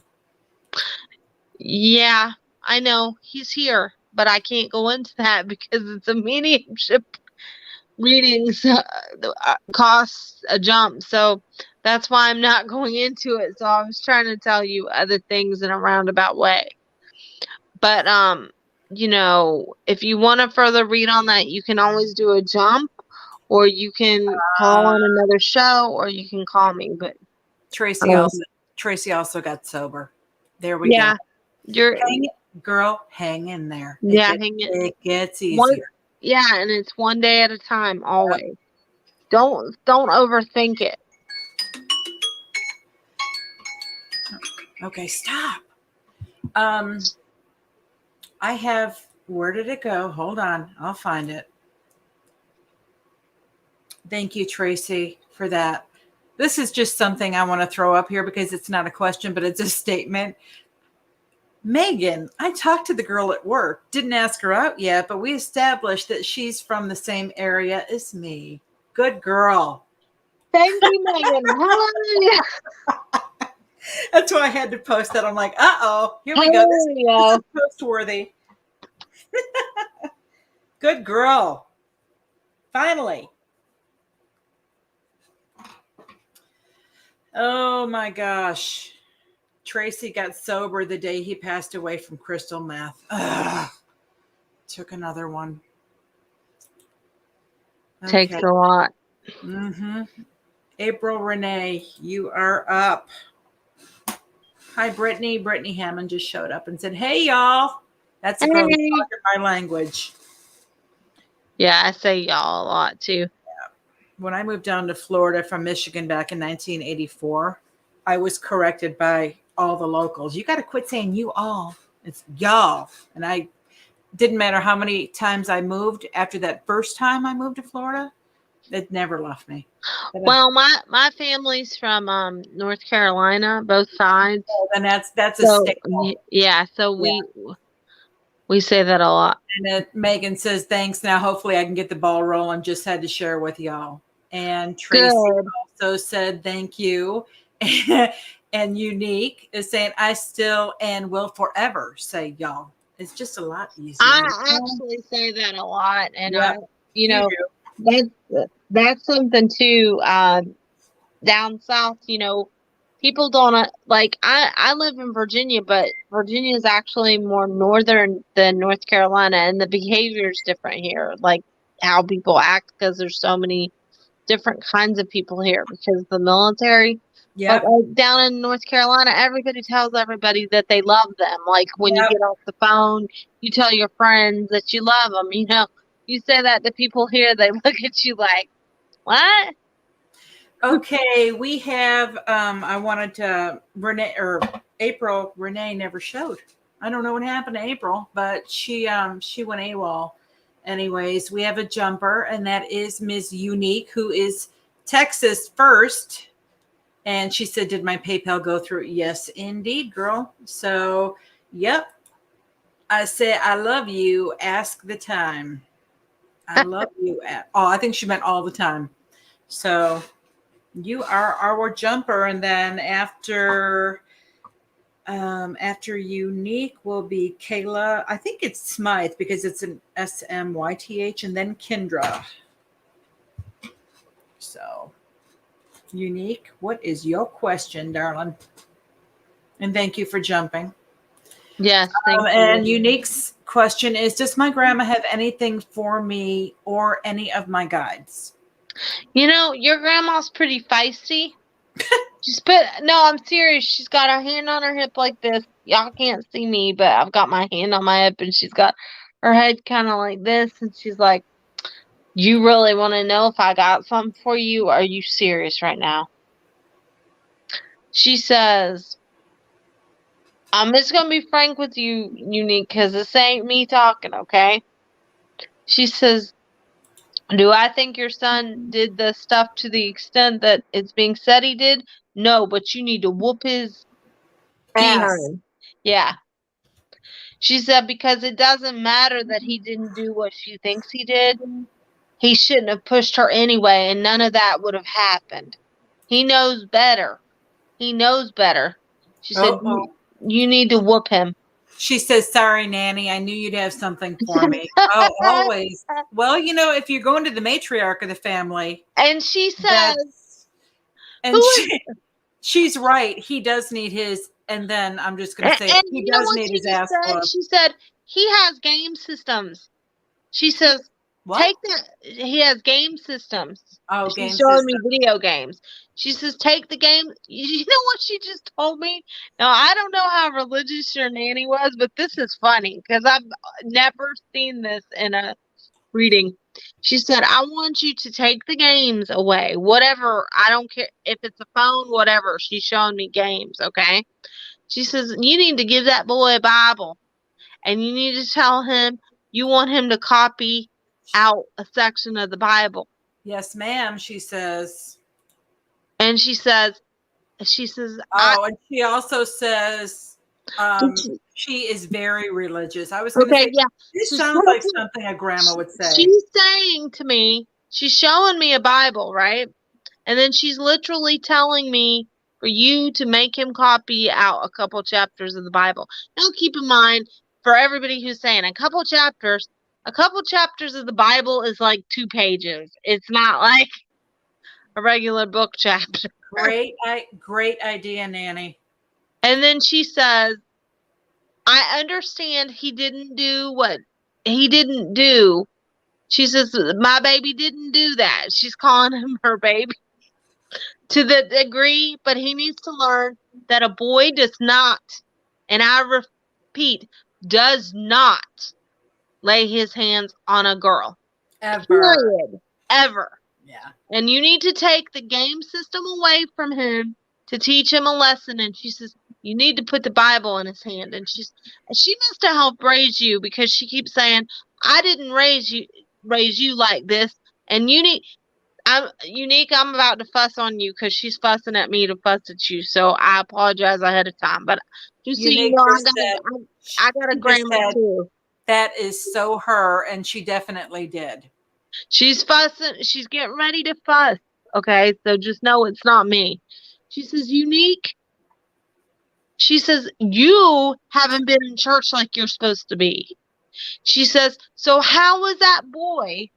Yeah, I know. He's here, but I can't go into that because it's a mediumship readings costs a jump. So that's why I'm not going into it. So I was trying to tell you other things in a roundabout way. But, if you want to further read on that, you can always do a jump, or you can call on another show, or you can call me. But Tracy also got sober. There we go. Hang in there. It gets easier. And it's one day at a time, always. Don't overthink it. Okay, stop. I have, where did it go? Hold on, I'll find it. Thank you, Tracy, for that. This is just something I want to throw up here because it's not a question, but it's a statement. Megan, I talked to the girl at work. Didn't ask her out yet, but we established that she's from the same area as me. Good girl. Thank you, Megan. Hallelujah. That's why I had to post that. I'm like, uh-oh, here we go. This is post-worthy. Good girl. Finally. Oh, my gosh. Tracy got sober the day he passed away from crystal meth. Ugh. Took another one. Okay. Takes a lot. Mm-hmm. April Renee, you are up. Hi, Brittany. Brittany Hammond just showed up and said, hey, y'all. That's a girl talking my language. Yeah, I say y'all a lot, too. Yeah. When I moved down to Florida from Michigan back in 1984, I was corrected by all the locals. You got to quit saying you all. It's y'all. And I didn't matter how many times I moved after that first time I moved to Florida, it never left me. Well, my family's from North Carolina, both sides. And that's a So staple. yeah, so we say that a lot. And then Megan says, thanks. Now, hopefully I can get the ball rolling. Just had to share with y'all. And Tracy also said, thank you. And Unique is saying, I still and will forever say y'all. It's just a lot easier. I actually say that a lot. And, that's something too, down south, people don't like, I live in Virginia, but Virginia is actually more northern than North Carolina, and the behavior is different here, like how people act, because there's so many different kinds of people here because of the military. Yeah. But like down in North Carolina, everybody tells everybody that they love them. Like when you get off the phone, you tell your friends that you love them. You say that to people here, they look at you like, what? Okay, we have I wanted to Renee never showed. I don't know what happened to April, but she went AWOL. Anyways, we have a jumper, and that is Ms. Unique, who is Texas first. And she said, did my PayPal go through? Yes, indeed, girl. So, yep. I say, I love you. Ask the time. I love you. I think she meant all the time. So you are our jumper. And then after Unique will be Kayla. I think it's Smythe because it's an SMYTH, and then Kendra. So Unique, what is your question, darling? And thank you for jumping. Yes, thank you. And Unique's question is, does my grandma have anything for me or any of my guides? Your grandma's pretty feisty. No, I'm serious. She's got her hand on her hip like this. Y'all can't see me, but I've got my hand on my hip, and she's got her head kind of like this, and she's like, you really want to know if I got something for you? Are you serious right now? She says, I'm just going to be frank with you, Unique, because this ain't me talking, okay? She says, do I think your son did the stuff to the extent that it's being said he did? No, but you need to whoop his behind. Yeah. She said, because it doesn't matter that he didn't do what she thinks he did. He shouldn't have pushed her anyway, and none of that would have happened. He knows better. He knows better. She said, you need to whoop him. She says, sorry, Nanny. I knew you'd have something for me. Oh, always. Well, if you're going to the matriarch of the family. And she says. And she's right. He does need his. And then I'm just going to say, he does need his ass whooped. She said, he has game systems. She says, what? He has game systems. Oh, she's showing me video games. She says, take the game. You know what she just told me? Now, I don't know how religious your nanny was, but this is funny because I've never seen this in a reading. She said, I want you to take the games away. Whatever. I don't care if it's a phone, whatever. She's showing me games, okay? She says, you need to give that boy a Bible. And you need to tell him you want him to copy out a section of the Bible. Yes, ma'am, she says. And she says, and she also says, she is very religious. I was going to say, this sounds like something a grandma would say. She's saying to me, she's showing me a Bible, right? And then she's literally telling me for you to make him copy out a couple chapters of the Bible. Now, keep in mind, for everybody who's saying a couple chapters of the Bible is like 2 pages. It's not like a regular book chapter. Great idea, Nanny. And then she says, I understand he didn't do what he didn't do. She says, my baby didn't do that. She's calling him her baby to the degree, but he needs to learn that a boy does not, and I repeat, does not lay his hands on a girl. Ever. Period. Ever. Yeah. And you need to take the game system away from him to teach him a lesson. And she says, You need to put the Bible in his hand. And she must have helped raise you, because she keeps saying, I didn't raise you like this. And Unique, I'm about to fuss on you because she's fussing at me to fuss at you. So I apologize ahead of time. But just so you Unique know, I got a she just grandma said, too. that is so her, and she definitely did. She's fussing. She's getting ready to fuss. Okay, so just know it's not me. She says, Unique. She says, you haven't been in church like you're supposed to be. She says, so how was that boy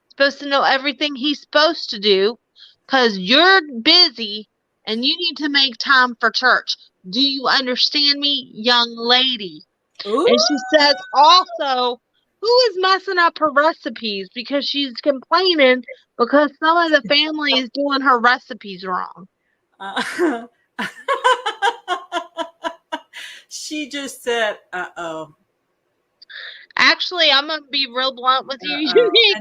supposed to know everything he's supposed to do? Because you're busy and you need to make time for church. Do you understand me, young lady? Ooh. And she says also, who is messing up her recipes? Because she's complaining because some of the family is doing her recipes wrong. She just said, uh-oh. Actually, I'm going to be real blunt with you, Unique.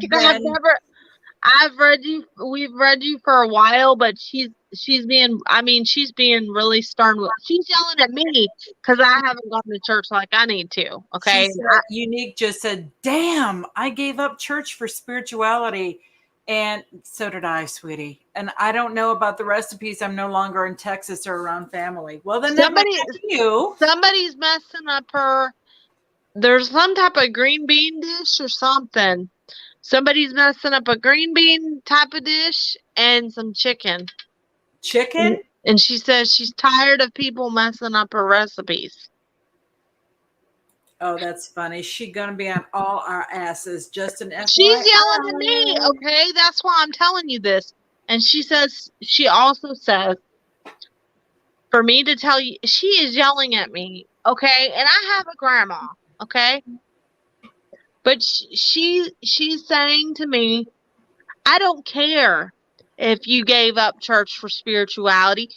We've read you for a while, but she's being really stern. She's yelling at me because I haven't gone to church like I need to. Okay. Unique just said, damn, I gave up church for spirituality. And so did I, sweetie. And I don't know about the recipes. I'm no longer in Texas or around family. Well, then somebody's messing up her. There's some type of green bean dish or something. Somebody's messing up a green bean type of dish and some chicken. Chicken? And she says she's tired of people messing up her recipes. Oh, that's funny. She's going to be on all our asses. Just an FYI. She's yelling at me, okay? That's why I'm telling you this. And she also says, for me to tell you, she is yelling at me, okay? And I have a grandma, okay? But she's saying to me, I don't care if you gave up church for spirituality.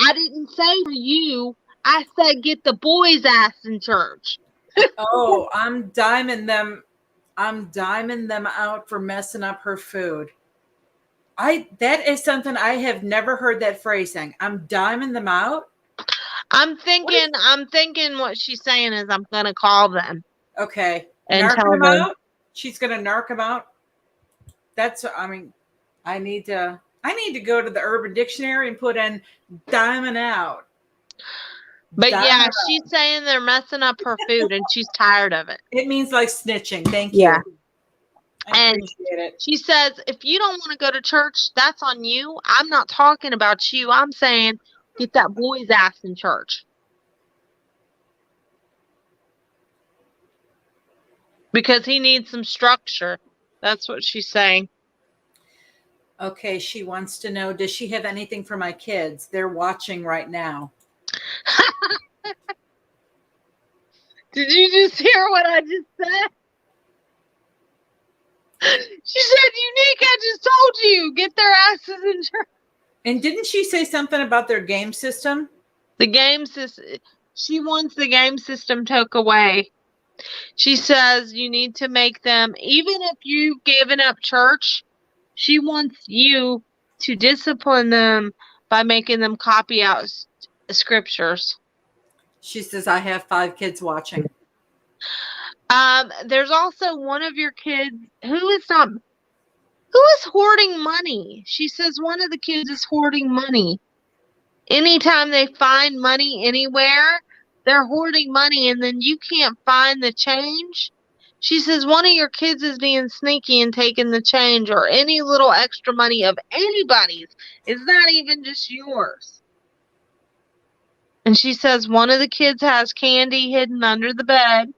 I didn't say for you. I said get the boys' ass in church. Oh, I'm diming them out for messing up her food. That is something I have never heard that phrase saying. I'm diming them out. I'm thinking what she's saying is I'm gonna call them. Okay. And narc tell them them. out? She's gonna narc them out. I need to go to the Urban Dictionary and put in diamond out. But yeah, she's saying they're messing up her food and she's tired of it. It means like snitching. Thank you. I appreciate it. She says, if you don't want to go to church, that's on you. I'm not talking about you. I'm saying get that boy's ass in church. Because he needs some structure. That's what she's saying. Okay, she wants to know, does she have anything for my kids? They're watching right now. Did you just hear what I just said? She said, Unique, I just told you, get their asses in church. And didn't she say something about their game system? The game system. She wants the game system took away. She says you need to make them, even if you've given up church, she wants you to discipline them by making them copy out scriptures. She says, I have 5 kids watching. There's also one of your kids who is hoarding money. She says one of the kids is hoarding money. Anytime they find money anywhere, they're hoarding money, and then you can't find the change. She says one of your kids is being sneaky and taking the change or any little extra money of anybody's. It's not even just yours. And she says one of the kids has candy hidden under the bed.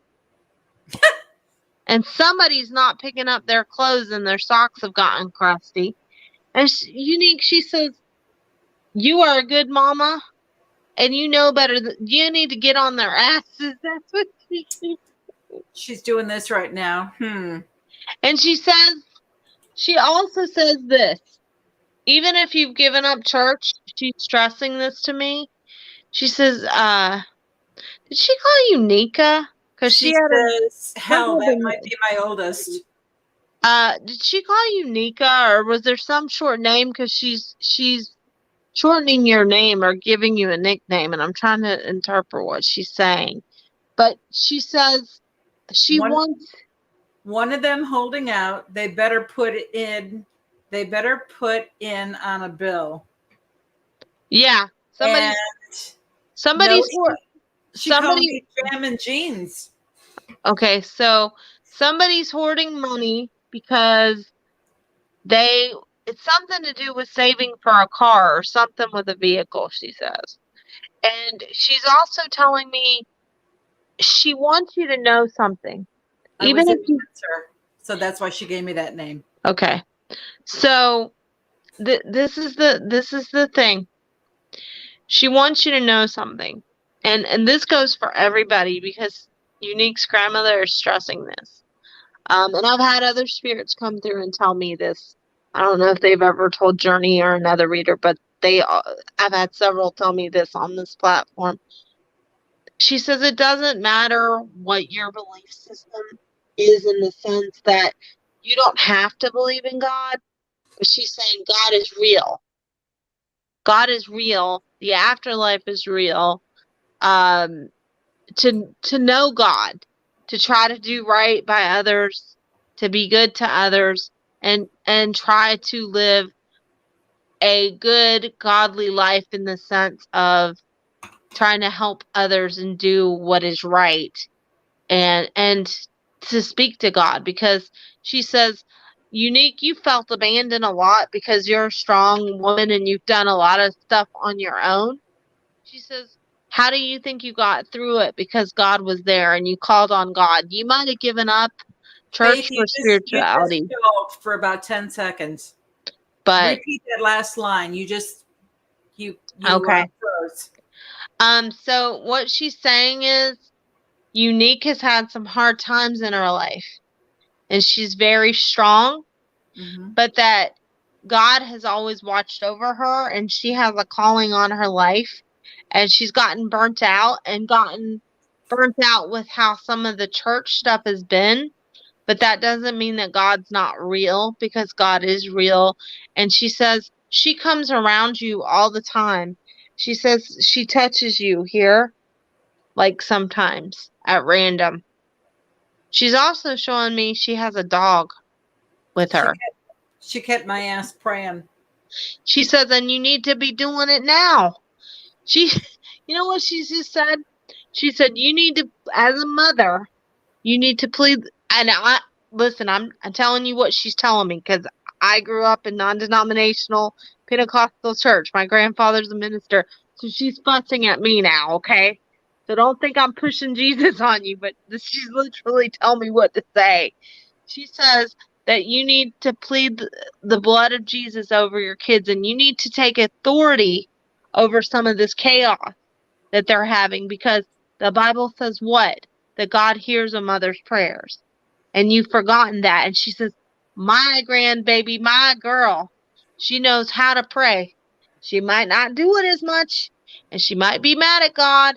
And somebody's not picking up their clothes and their socks have gotten crusty. And Unique, she says, you are a good mama and you know better. You need to get on their asses. That's what she's doing this right now. And she also says this, even if you've given up church, she's stressing this to me. She says, did she call you Nika? Because she says, hell, that might be my oldest. Did she call you Nika, or was there some short name? Because she's shortening your name or giving you a nickname, and I'm trying to interpret what she's saying. But she says she wants one of them holding out. They better put in on a bill. Yeah, somebody's she called me Jam and Jeans. Okay, so somebody's hoarding money because it's something to do with saving for a car or something with a vehicle, she says. And she's also telling me she wants you to know something. Even if you so that's why she gave me that name. Okay. So this is the thing. She wants you to know something. And this goes for everybody because Unique's grandmother is stressing this. And I've had other spirits come through and tell me this. I don't know if they've ever told Journey or another reader, but I've had several tell me this on this platform. She says it doesn't matter what your belief system is in the sense that you don't have to believe in God, but she's saying God is real. God is real. The afterlife is real. To know God, to try to do right by others, to be good to others, and try to live a good, godly life in the sense of trying to help others and do what is right, and to speak to God, because she says, Unique, you felt abandoned a lot because you're a strong woman and you've done a lot of stuff on your own. She says, how do you think you got through it? Because God was there and you called on God. You might have given up church for spirituality. You just for about 10 seconds. But repeat that last line. You okay. Froze. So what she's saying is Unique has had some hard times in her life. And she's very strong. Mm-hmm. But that God has always watched over her and she has a calling on her life. And she's gotten burnt out with how some of the church stuff has been. But that doesn't mean that God's not real, because God is real. And she says she comes around you all the time. She says she touches you here, like sometimes at random. She's also showing me she has a dog with her. She kept my ass praying. She says, and you need to be doing it now. You know what she just said? She said, you need to, as a mother, you need to plead. And I'm telling you what she's telling me, because I grew up in non-denominational Pentecostal church. My grandfather's a minister. So she's fussing at me now, okay? So don't think I'm pushing Jesus on you, but she's literally telling me what to say. She says that you need to plead the blood of Jesus over your kids, and you need to take authority over some of this chaos that they're having, because the Bible says what? That God hears a mother's prayers. And you've forgotten that. And she says, my grandbaby, my girl, she knows how to pray. She might not do it as much, and she might be mad at God,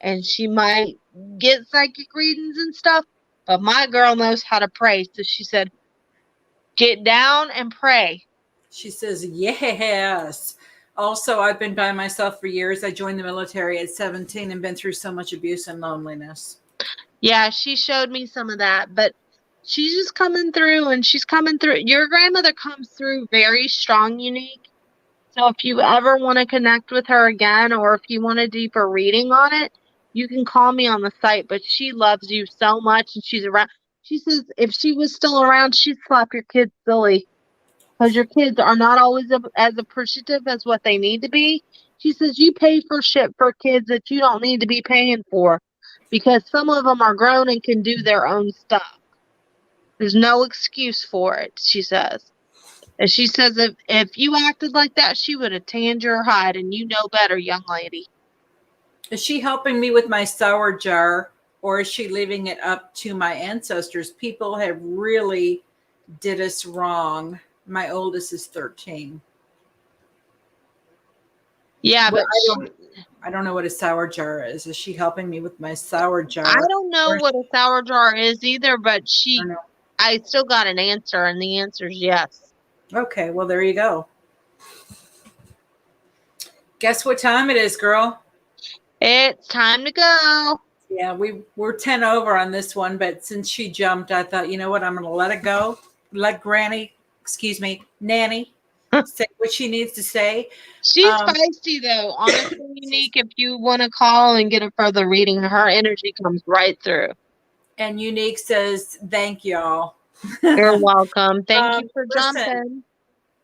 and she might get psychic readings and stuff, but my girl knows how to pray. So she said, get down and pray. She says, yes. Also, I've been by myself for years. I joined the military at 17 and been through so much abuse and loneliness. Yeah, she showed me some of that, but she's just coming through, and she's coming through. Your grandmother comes through very strong, Unique. So if you ever want to connect with her again, or if you want a deeper reading on it, you can call me on the site. But she loves you so much, and she's around. She says if she was still around, she'd slap your kids silly, because your kids are not always as appreciative as what they need to be. She says you pay for shit for kids that you don't need to be paying for, because some of them are grown and can do their own stuff. There's no excuse for it, she says. And she says if you acted like that, she would have tanned your hide, and you know better, young lady. Is she helping me with my sour jar, or is she leaving it up to my ancestors? People have really did us wrong. My oldest is 13. Yeah, but I don't know what a sour jar is. Is she helping me with my sour jar? I don't know what a sour jar is either, but I still got an answer, and the answer is yes. Okay, well, there you go. Guess what time it is, girl? It's time to go. Yeah, we're 10 over on this one, but since she jumped, I thought, you know what? I'm going to let it go. Let Nanny say what she needs to say. She's feisty, though. Honestly, Unique, if you want to call and get a further reading, her energy comes right through. And Unique says, thank y'all. You're welcome. Thank you for listen, jumping.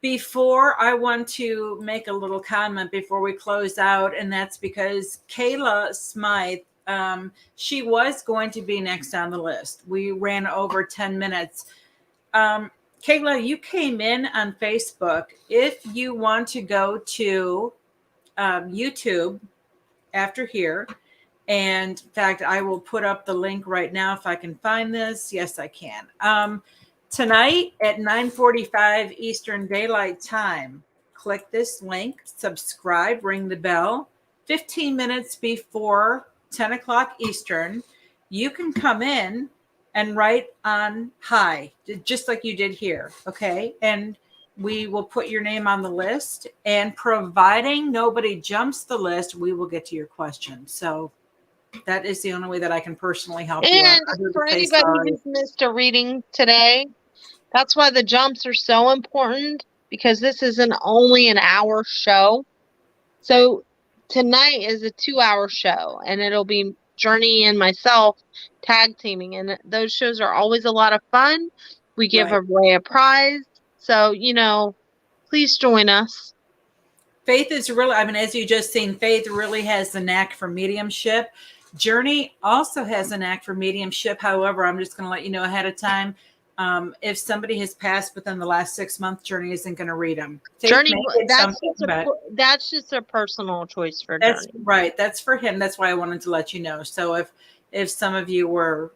Before I want to make a little comment before we close out, and that's because Kayla Smythe, she was going to be next on the list. We ran over 10 minutes. Kayla, you came in on Facebook. If you want to go to YouTube after here, and in fact, I will put up the link right now if I can find this. Yes, I can. Tonight at 9:45 Eastern Daylight Time, click this link, subscribe, ring the bell. 15 minutes before 10 o'clock Eastern, you can come in and write on hi, just like you did here, okay? And we will put your name on the list, and providing nobody jumps the list, we will get to your question. So that is the only way that I can personally help you. And for anybody who's missed a reading today, that's why the jumps are so important, because this isn't only an hour show. So tonight is a 2-hour show, and it'll be Journey and myself tag teaming, and those shows are always a lot of fun. We give away a prize. So, please join us. Faith is really, as you just seen, Faith really has the knack for mediumship. Journey also has a knack for mediumship. However, I'm just going to let you know ahead of time, if somebody has passed within the last 6 months, Journey isn't going to read them. Journey, that's just a personal choice for Journey. That's right. That's for him. That's why I wanted to let you know. So if some of you were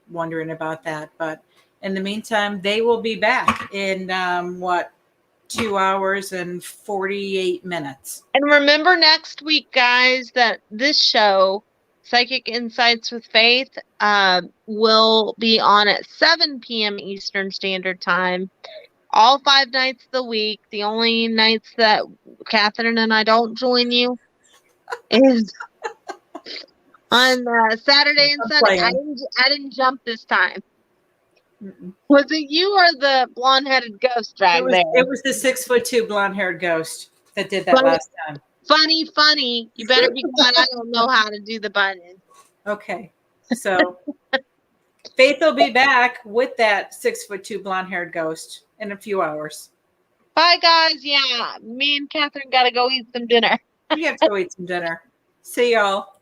wondering about that, but in the meantime, they will be back in 2 hours and 48 minutes. And remember next week, guys, that this show, Psychic Insights with Faith, will be on at 7 p.m. Eastern Standard Time, all 5 nights of the week. The only nights that Catherine and I don't join you is on Saturday and Sunday. I didn't jump this time. Mm-mm. Was it you or the blonde-headed ghost back there? It was the 6'2" blonde-haired ghost that did that last time. Funny. You better be glad I don't know how to do the button. Okay. So Faith will be back with that 6'2" blonde-haired ghost in a few hours. Bye, guys. Yeah, me and Catherine got to go eat some dinner. We have to go eat some dinner. See y'all.